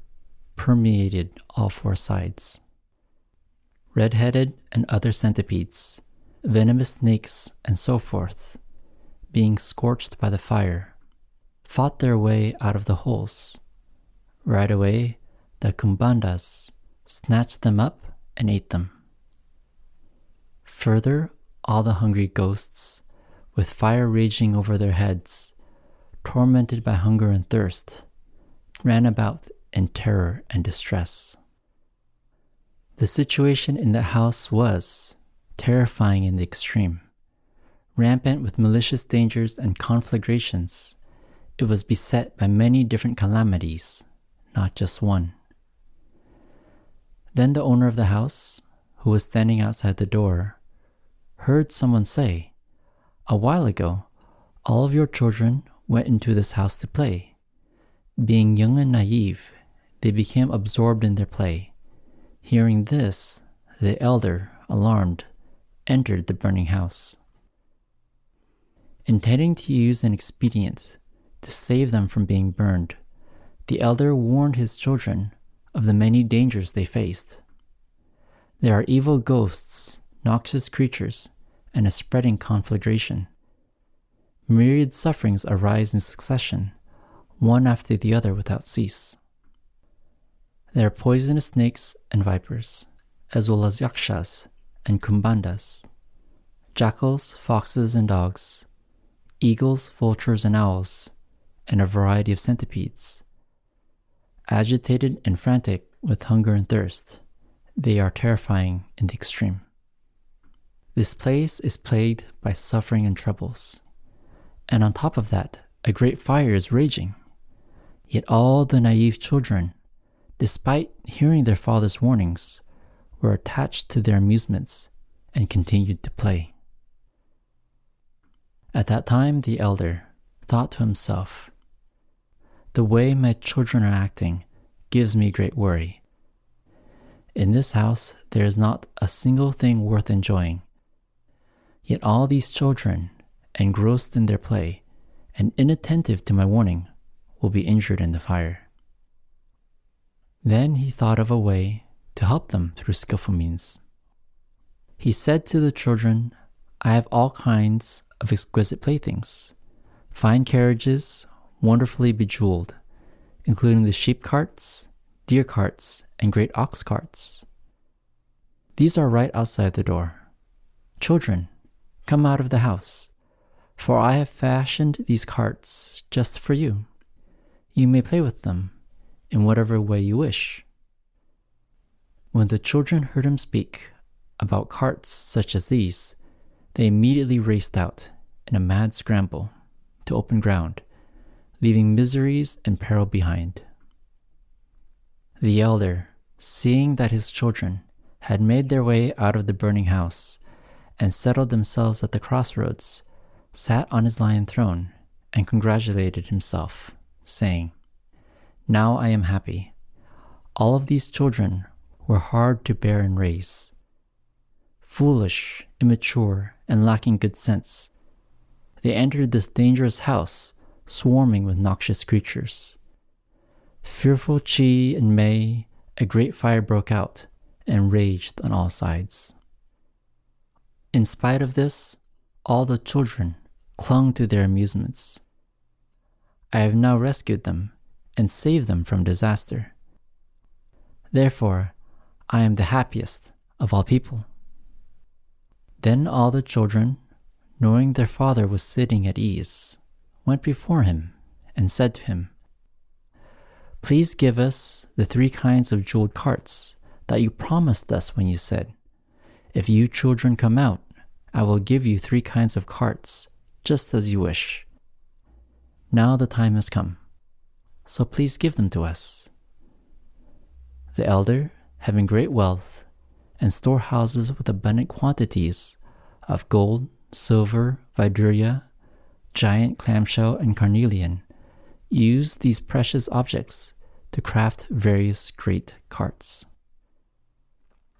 permeated all four sides. Red-headed and other centipedes, venomous snakes, and so forth, being scorched by the fire, fought their way out of the holes. Right away, the kumbandas snatched them up and ate them. Further, all the hungry ghosts, with fire raging over their heads, tormented by hunger and thirst, ran about in terror and distress. The situation in the house was terrifying in the extreme. Rampant with malicious dangers and conflagrations, it was beset by many different calamities, not just one. Then the owner of the house, who was standing outside the door, heard someone say, "A while ago, all of your children went into this house to play. Being young and naive, they became absorbed in their play. Hearing this, the elder, alarmed, entered the burning house." Intending to use an expedient to save them from being burned, the elder warned his children of the many dangers they faced. There are evil ghosts, noxious creatures, and a spreading conflagration. Myriad sufferings arise in succession, one after the other without cease. There are poisonous snakes and vipers, as well as yakshas and kumbandas, jackals, foxes, and dogs, eagles, vultures, and owls, and a variety of centipedes. Agitated and frantic with hunger and thirst, they are terrifying in the extreme. This place is plagued by suffering and troubles, and on top of that, a great fire is raging. Yet all the naive children, despite hearing their father's warnings, were attached to their amusements and continued to play. At that time, the elder thought to himself, "The way my children are acting gives me great worry. In this house, there is not a single thing worth enjoying. Yet all these children, engrossed in their play and inattentive to my warning, will be injured in the fire." Then he thought of a way to help them through skillful means. He said to the children, "I have all kinds of exquisite playthings, fine carriages, wonderfully bejeweled, including the sheep carts, deer carts, and great ox carts. These are right outside the door. Children, come out of the house, for I have fashioned these carts just for you. You may play with them in whatever way you wish." When the children heard him speak about carts such as these, they immediately raced out in a mad scramble to open ground, leaving miseries and peril behind. The elder, seeing that his children had made their way out of the burning house and settled themselves at the crossroads, sat on his lion throne and congratulated himself, saying, "Now I am happy. All of these children were hard to bear and raise. Foolish, immature, and lacking good sense, they entered this dangerous house swarming with noxious creatures. Fearful Chi and May, a great fire broke out and raged on all sides. In spite of this, all the children clung to their amusements. I have now rescued them and saved them from disaster. Therefore, I am the happiest of all people." Then all the children, knowing their father was sitting at ease, went before him and said to him, Please give us the 3 kinds of jeweled carts that you promised us when you said, 'If you children come out, I will give you 3 kinds of carts, just as you wish.' Now the time has come, so please give them to us." The elder, having great wealth, and storehouses with abundant quantities of gold, silver, viduria, giant clamshell, and carnelian, used these precious objects to craft various great carts.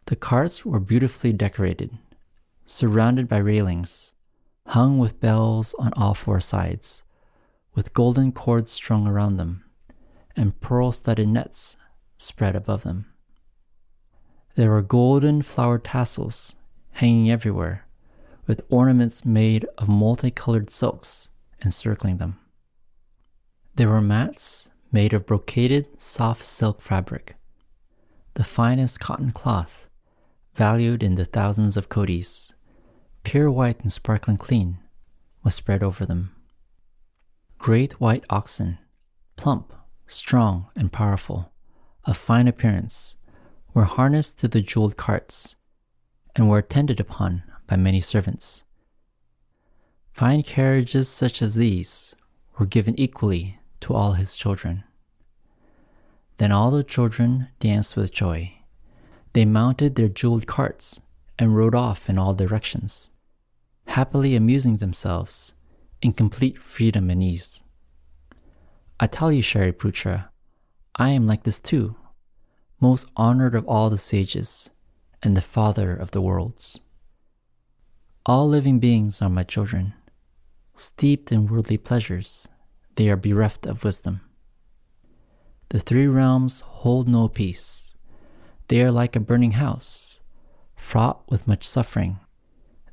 The carts were beautifully decorated, surrounded by railings, hung with bells on all 4 sides, with golden cords strung around them, and pearl-studded nets spread above them. There were golden flowered tassels hanging everywhere, with ornaments made of multicolored silks encircling them. There were mats made of brocaded soft silk fabric. The finest cotton cloth, valued in the thousands of kodis, pure white and sparkling clean, was spread over them. Great white oxen, plump, strong, and powerful, of fine appearance, were harnessed to the jeweled carts and were attended upon by many servants. Fine carriages such as these were given equally to all his children. Then all the children danced with joy. They mounted their jeweled carts and rode off in all directions, happily amusing themselves in complete freedom and ease. I tell you, Shariputra, I am like this too, most honored of all the sages and the father of the worlds. All living beings are my children. Steeped in worldly pleasures, they are bereft of wisdom. The 3 realms hold no peace. They are like a burning house, fraught with much suffering.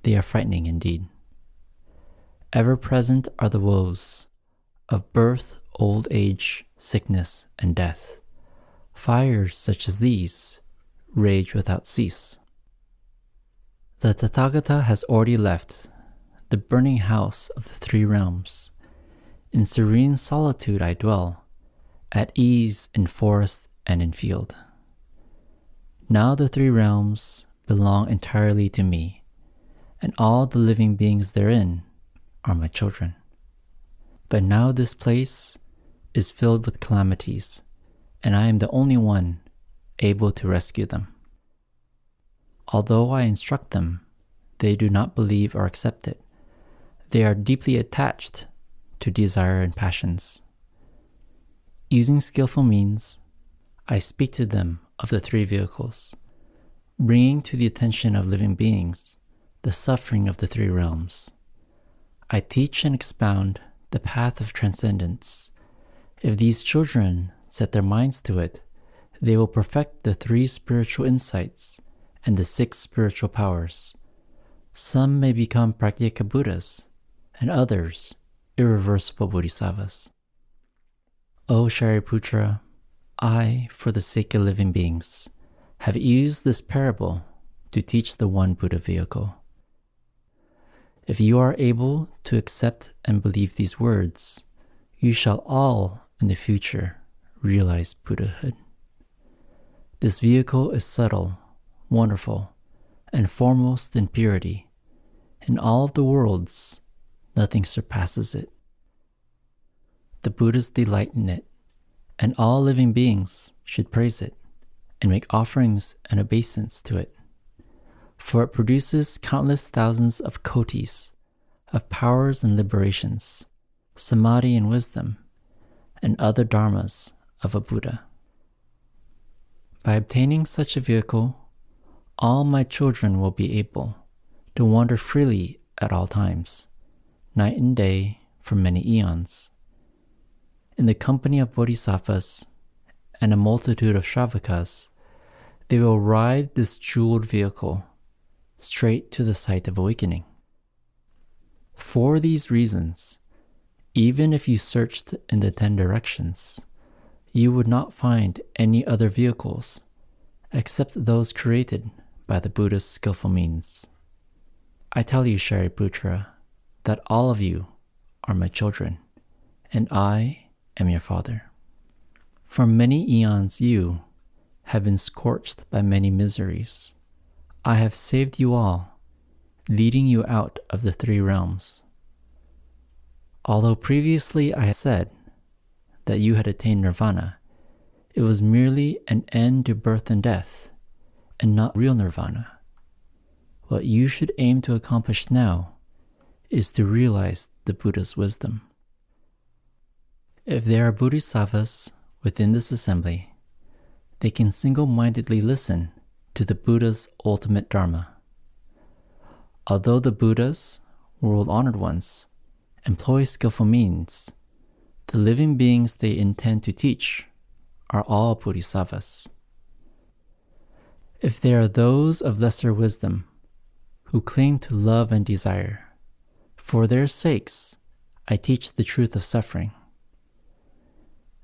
They are frightening indeed. Ever present are the woes of birth, old age, sickness, and death. Fires such as these rage without cease. The Tathagata has already left the burning house of the 3 realms. In serene solitude I dwell, at ease in forest and in field. Now the 3 realms belong entirely to me, and all the living beings therein are my children. But now this place is filled with calamities, and I am the only one able to rescue them. Although I instruct them, they do not believe or accept it. They are deeply attached to desire and passions. Using skillful means, I speak to them of the 3 vehicles, bringing to the attention of living beings the suffering of the 3 realms. I teach and expound the path of transcendence. If these children set their minds to it, they will perfect the 3 spiritual insights and the 6 spiritual powers. Some may become Pratyeka Buddhas, and others irreversible Bodhisattvas. O Shariputra, I, for the sake of living beings, have used this parable to teach the one Buddha vehicle. If you are able to accept and believe these words, you shall all in the future realize Buddhahood. This vehicle is subtle, wonderful, and foremost in purity. In all of the worlds, nothing surpasses it. The Buddhas delight in it, and all living beings should praise it and make offerings and obeisance to it. For it produces countless thousands of kotis, of powers and liberations, samadhi and wisdom, and other dharmas of a Buddha. By obtaining such a vehicle, all my children will be able to wander freely at all times, night and day for many eons. In the company of bodhisattvas and a multitude of shravakas, they will ride this jeweled vehicle straight to the site of awakening. For these reasons, even if you searched in the 10 directions, you would not find any other vehicles except those created by the Buddha's skillful means. I tell you, Shariputra, that all of you are my children, and I am your father. For many eons you have been scorched by many miseries. I have saved you all, leading you out of the three realms. Although previously I had said that you had attained nirvana, it was merely an end to birth and death, and not real nirvana. What you should aim to accomplish now is to realize the Buddha's wisdom. If there are bodhisattvas within this assembly, they can single-mindedly listen to the Buddha's ultimate Dharma. Although the Buddhas, world-honored ones, employ skillful means, the living beings they intend to teach are all bodhisattvas. If there are those of lesser wisdom who cling to love and desire, for their sakes I teach the truth of suffering.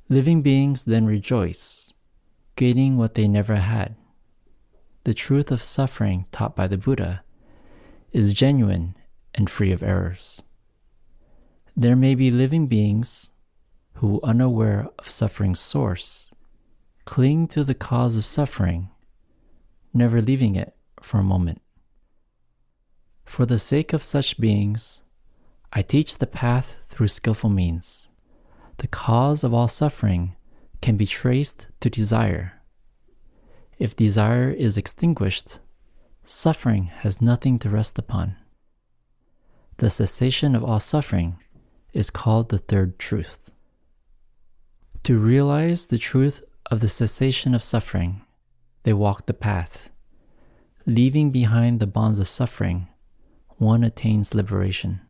Living beings then rejoice, gaining what they never had. The truth of suffering taught by the Buddha is genuine and free of errors. There may be living beings who, unaware of suffering's source, cling to the cause of suffering, never leaving it for a moment. For the sake of such beings, I teach the path through skillful means. The cause of all suffering can be traced to desire. If desire is extinguished, suffering has nothing to rest upon. The cessation of all suffering is called the third truth. To realize the truth of the cessation of suffering, they walk the path. Leaving behind the bonds of suffering, one attains liberation.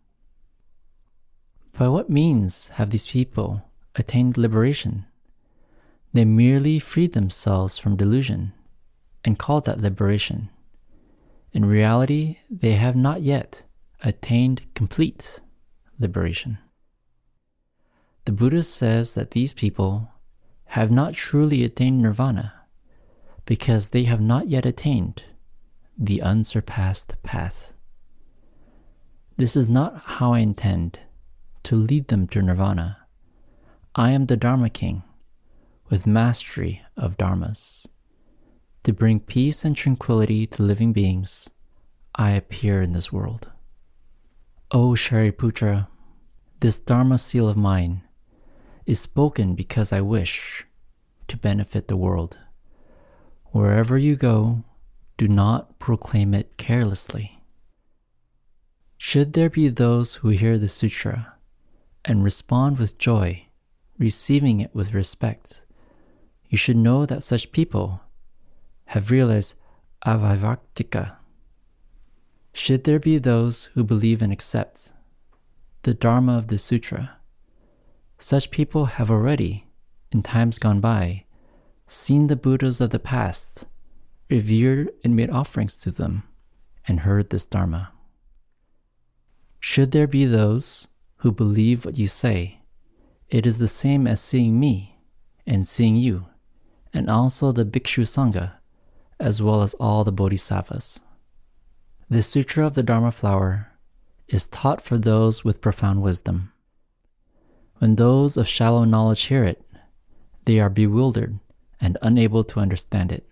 By what means have these people attained liberation? They merely freed themselves from delusion and called that liberation. In reality, they have not yet attained complete liberation. The Buddha says that these people have not truly attained nirvana because they have not yet attained the unsurpassed path. This is not how I intend to lead them to nirvana. I am the Dharma King with mastery of dharmas. To bring peace and tranquility to living beings, I appear in this world. O Shariputra, this Dharma seal of mine is spoken because I wish to benefit the world. Wherever you go, do not proclaim it carelessly. Should there be those who hear the sutra and respond with joy, receiving it with respect, you should know that such people have realized avivaktika. Should there be those who believe and accept the Dharma of the sutra, such people have already, in times gone by, seen the Buddhas of the past, revered and made offerings to them, and heard this Dharma. Should there be those who believe what you say, it is the same as seeing me and seeing you, and also the Bhikshu Sangha, as well as all the Bodhisattvas. The Sutra of the Dharma Flower is taught for those with profound wisdom. When those of shallow knowledge hear it, they are bewildered and unable to understand it.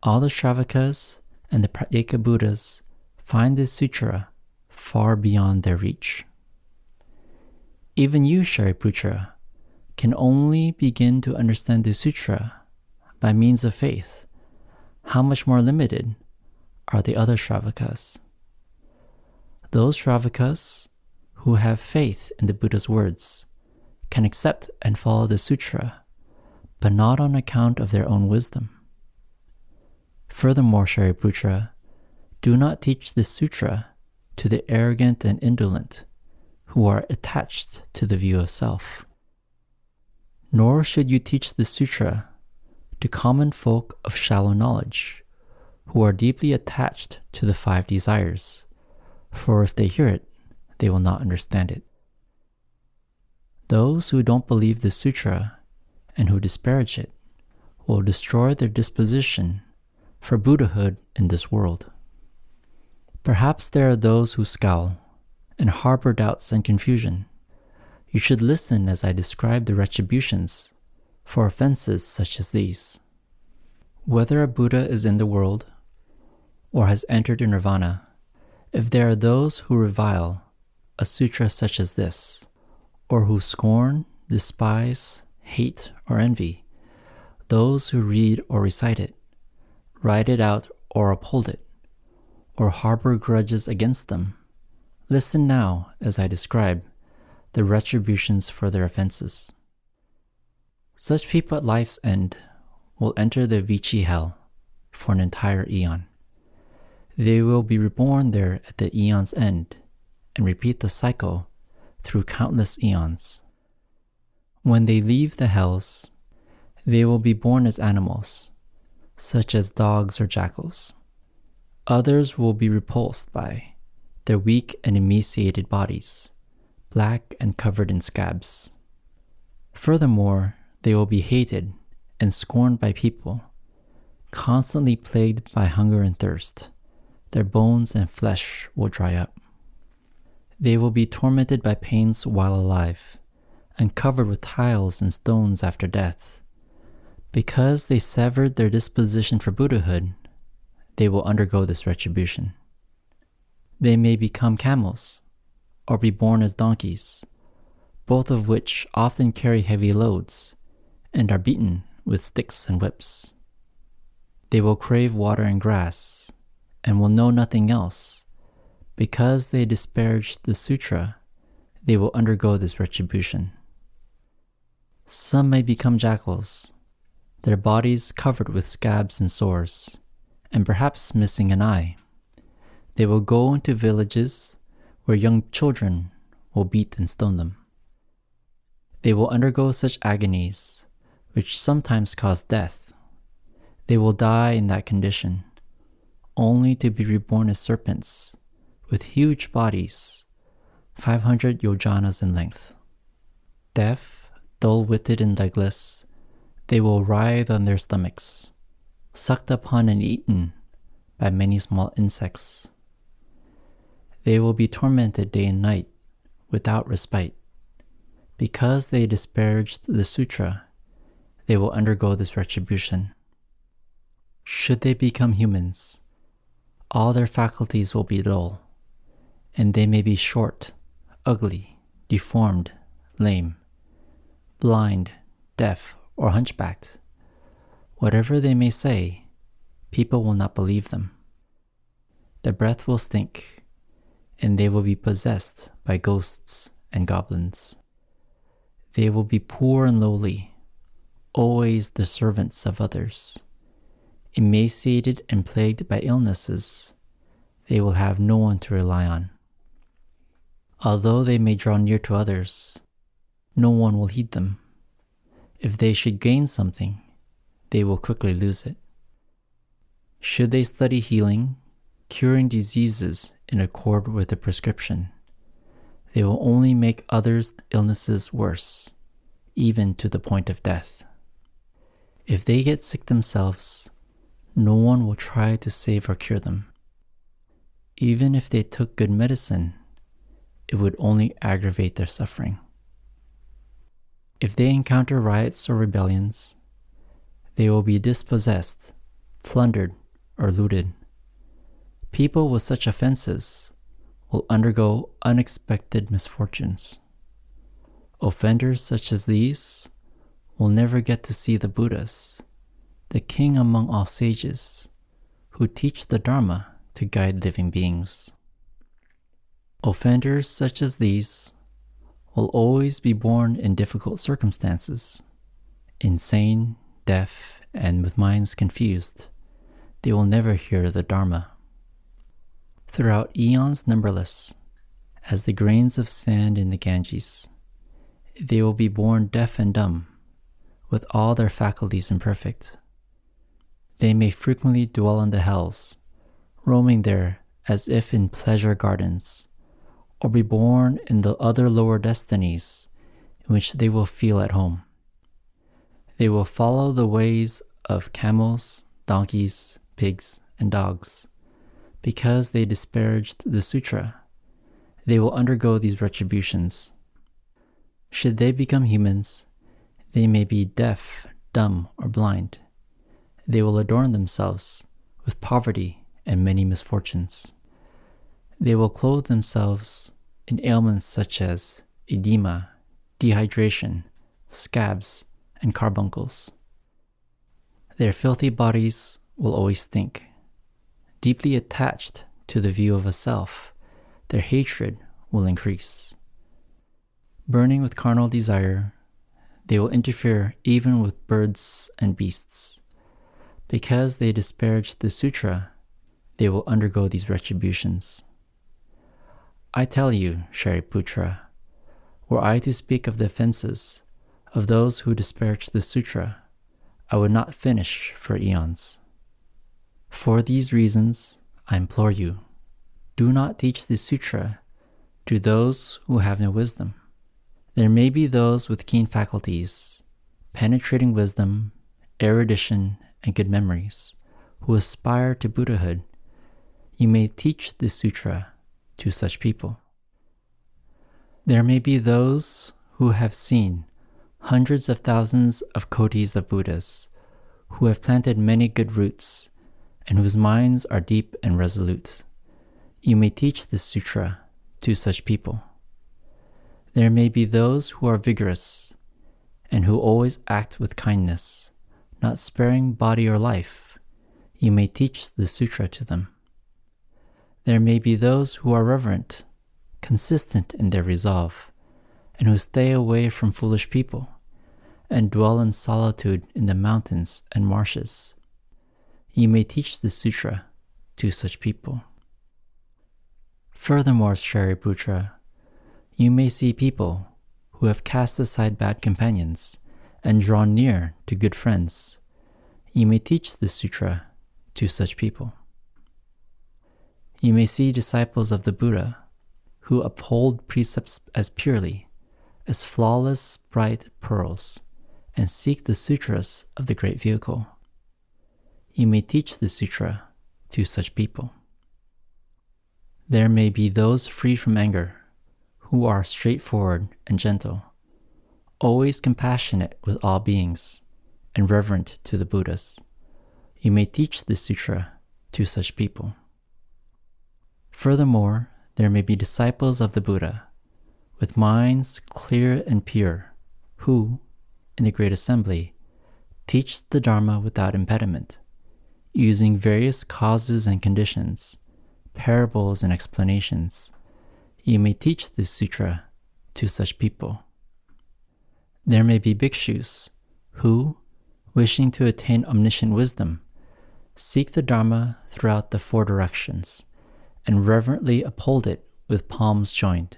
All the Shravakas and the Pratyeka Buddhas find this sutra far beyond their reach. Even you, Shariputra, can only begin to understand the sutra by means of faith. How much more limited are the other Shravakas? Those Shravakas who have faith in the Buddha's words can accept and follow the sutra, but not on account of their own wisdom. Furthermore, Shariputra, do not teach the sutra to the arrogant and indolent who are attached to the view of self. Nor should you teach the sutra to common folk of shallow knowledge who are deeply attached to the 5 desires, for if they hear it, they will not understand it. Those who don't believe the sutra and who disparage it will destroy their disposition for Buddhahood in this world. Perhaps there are those who scowl and harbor doubts and confusion. You should listen as I describe the retributions for offenses such as these. Whether a Buddha is in the world or has entered in nirvana, if there are those who revile a sutra such as this, or who scorn, despise, hate, or envy those who read or recite it, write it out or uphold it, or harbor grudges against them, listen now as I describe the retributions for their offenses. Such people at life's end will enter the Vichy hell for an entire eon. They will be reborn there at the eon's end and repeat the cycle through countless eons. When they leave the hells, they will be born as animals, such as dogs or jackals. Others will be repulsed by their weak and emaciated bodies, black and covered in scabs. Furthermore, they will be hated and scorned by people, constantly plagued by hunger and thirst. Their bones and flesh will dry up. They will be tormented by pains while alive, and covered with tiles and stones after death. Because they severed their disposition for Buddhahood, they will undergo this retribution. They may become camels, or be born as donkeys, both of which often carry heavy loads, and are beaten with sticks and whips. They will crave water and grass, and will know nothing else. Because they disparaged the sutra, they will undergo this retribution. Some may become jackals, their bodies covered with scabs and sores, and perhaps missing an eye. They will go into villages where young children will beat and stone them. They will undergo such agonies, which sometimes cause death. They will die in that condition, only to be reborn as serpents, with huge bodies, 500 yojanas in length. Deaf, dull-witted, and legless, they will writhe on their stomachs, sucked upon and eaten by many small insects. They will be tormented day and night, without respite. Because they disparaged the sutra, they will undergo this retribution. Should they become humans, all their faculties will be dull, and they may be short, ugly, deformed, lame, blind, deaf, or hunchbacked. Whatever they may say, people will not believe them. Their breath will stink, and they will be possessed by ghosts and goblins. They will be poor and lowly, always the servants of others. Emaciated and plagued by illnesses, they will have no one to rely on. Although they may draw near to others, no one will heed them. If they should gain something, they will quickly lose it. Should they study healing, curing diseases in accord with the prescription, they will only make others' illnesses worse, even to the point of death. If they get sick themselves, no one will try to save or cure them. Even if they took good medicine, it would only aggravate their suffering. If they encounter riots or rebellions, they will be dispossessed, plundered, or looted. People with such offenses will undergo unexpected misfortunes. Offenders such as these will never get to see the Buddhas, the king among all sages, who teach the Dharma to guide living beings. Offenders such as these will always be born in difficult circumstances. Insane, deaf, and with minds confused, they will never hear the Dharma. Throughout eons numberless, as the grains of sand in the Ganges, they will be born deaf and dumb, with all their faculties imperfect. They may frequently dwell in the hells, roaming there as if in pleasure gardens, or be born in the other lower destinies in which they will feel at home. They will follow the ways of camels, donkeys, pigs, and dogs. Because they disparaged the sutra, they will undergo these retributions. Should they become humans, They may be deaf, dumb, or blind. They will adorn themselves with poverty and many misfortunes. They will clothe themselves in ailments such as edema, dehydration, scabs, and carbuncles. Their filthy bodies will always stink. Deeply attached to the view of a self, their hatred will increase. Burning with carnal desire, they will interfere even with birds and beasts. Because they disparage the sutra, they will undergo these retributions. I tell you, Shariputra, were I to speak of the offenses of those who disparage the sutra, I would not finish for eons. For these reasons, I implore you, do not teach the sutra to those who have no wisdom. There may be those with keen faculties, penetrating wisdom, erudition, and good memories, who aspire to Buddhahood. You may teach the sutra to such people. There may be those who have seen hundreds of thousands of kotis of Buddhas, who have planted many good roots, and whose minds are deep and resolute. You may teach the sutra to such people. There may be those who are vigorous, and who always act with kindness, not sparing body or life. You may teach the sutra to them. There may be those who are reverent, consistent in their resolve, and who stay away from foolish people, and dwell in solitude in the mountains and marshes. You may teach the sutra to such people. Furthermore, Shariputra, you may see people who have cast aside bad companions and drawn near to good friends. You may teach the sutra to such people. You may see disciples of the Buddha who uphold precepts as purely, as flawless, bright pearls, and seek the sutras of the Great Vehicle. You may teach the sutra to such people. There may be those free from anger, who are straightforward and gentle, always compassionate with all beings, and reverent to the Buddhas. You may teach the sutra to such people. Furthermore, there may be disciples of the Buddha, with minds clear and pure, who, in the Great Assembly, teach the Dharma without impediment, using various causes and conditions, parables and explanations. You may teach this sutra to such people. There may be bhikshus who, wishing to attain omniscient wisdom, seek the Dharma throughout the four directions and reverently uphold it with palms joined.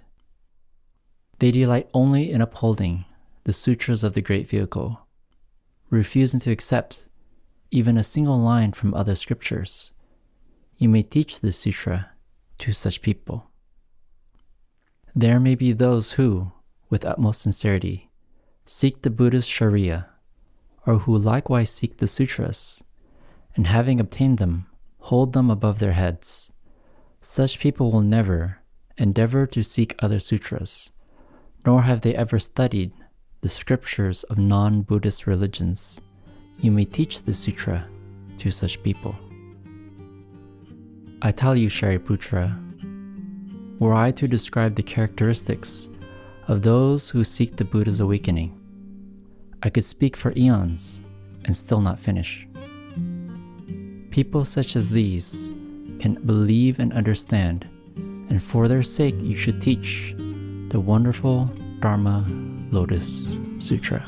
They delight only in upholding the sutras of the Great Vehicle, refusing to accept even a single line from other scriptures. You may teach this sutra to such people. There may be those who, with utmost sincerity, seek the Buddha's Sharia, or who likewise seek the sutras, and having obtained them, hold them above their heads. Such people will never endeavor to seek other sutras, nor have they ever studied the scriptures of non-Buddhist religions. You may teach the sutra to such people. I tell you, Shariputra, were I to describe the characteristics of those who seek the Buddha's awakening, I could speak for eons and still not finish. People such as these can believe and understand, and for their sake you should teach the wonderful Dharma Lotus Sutra.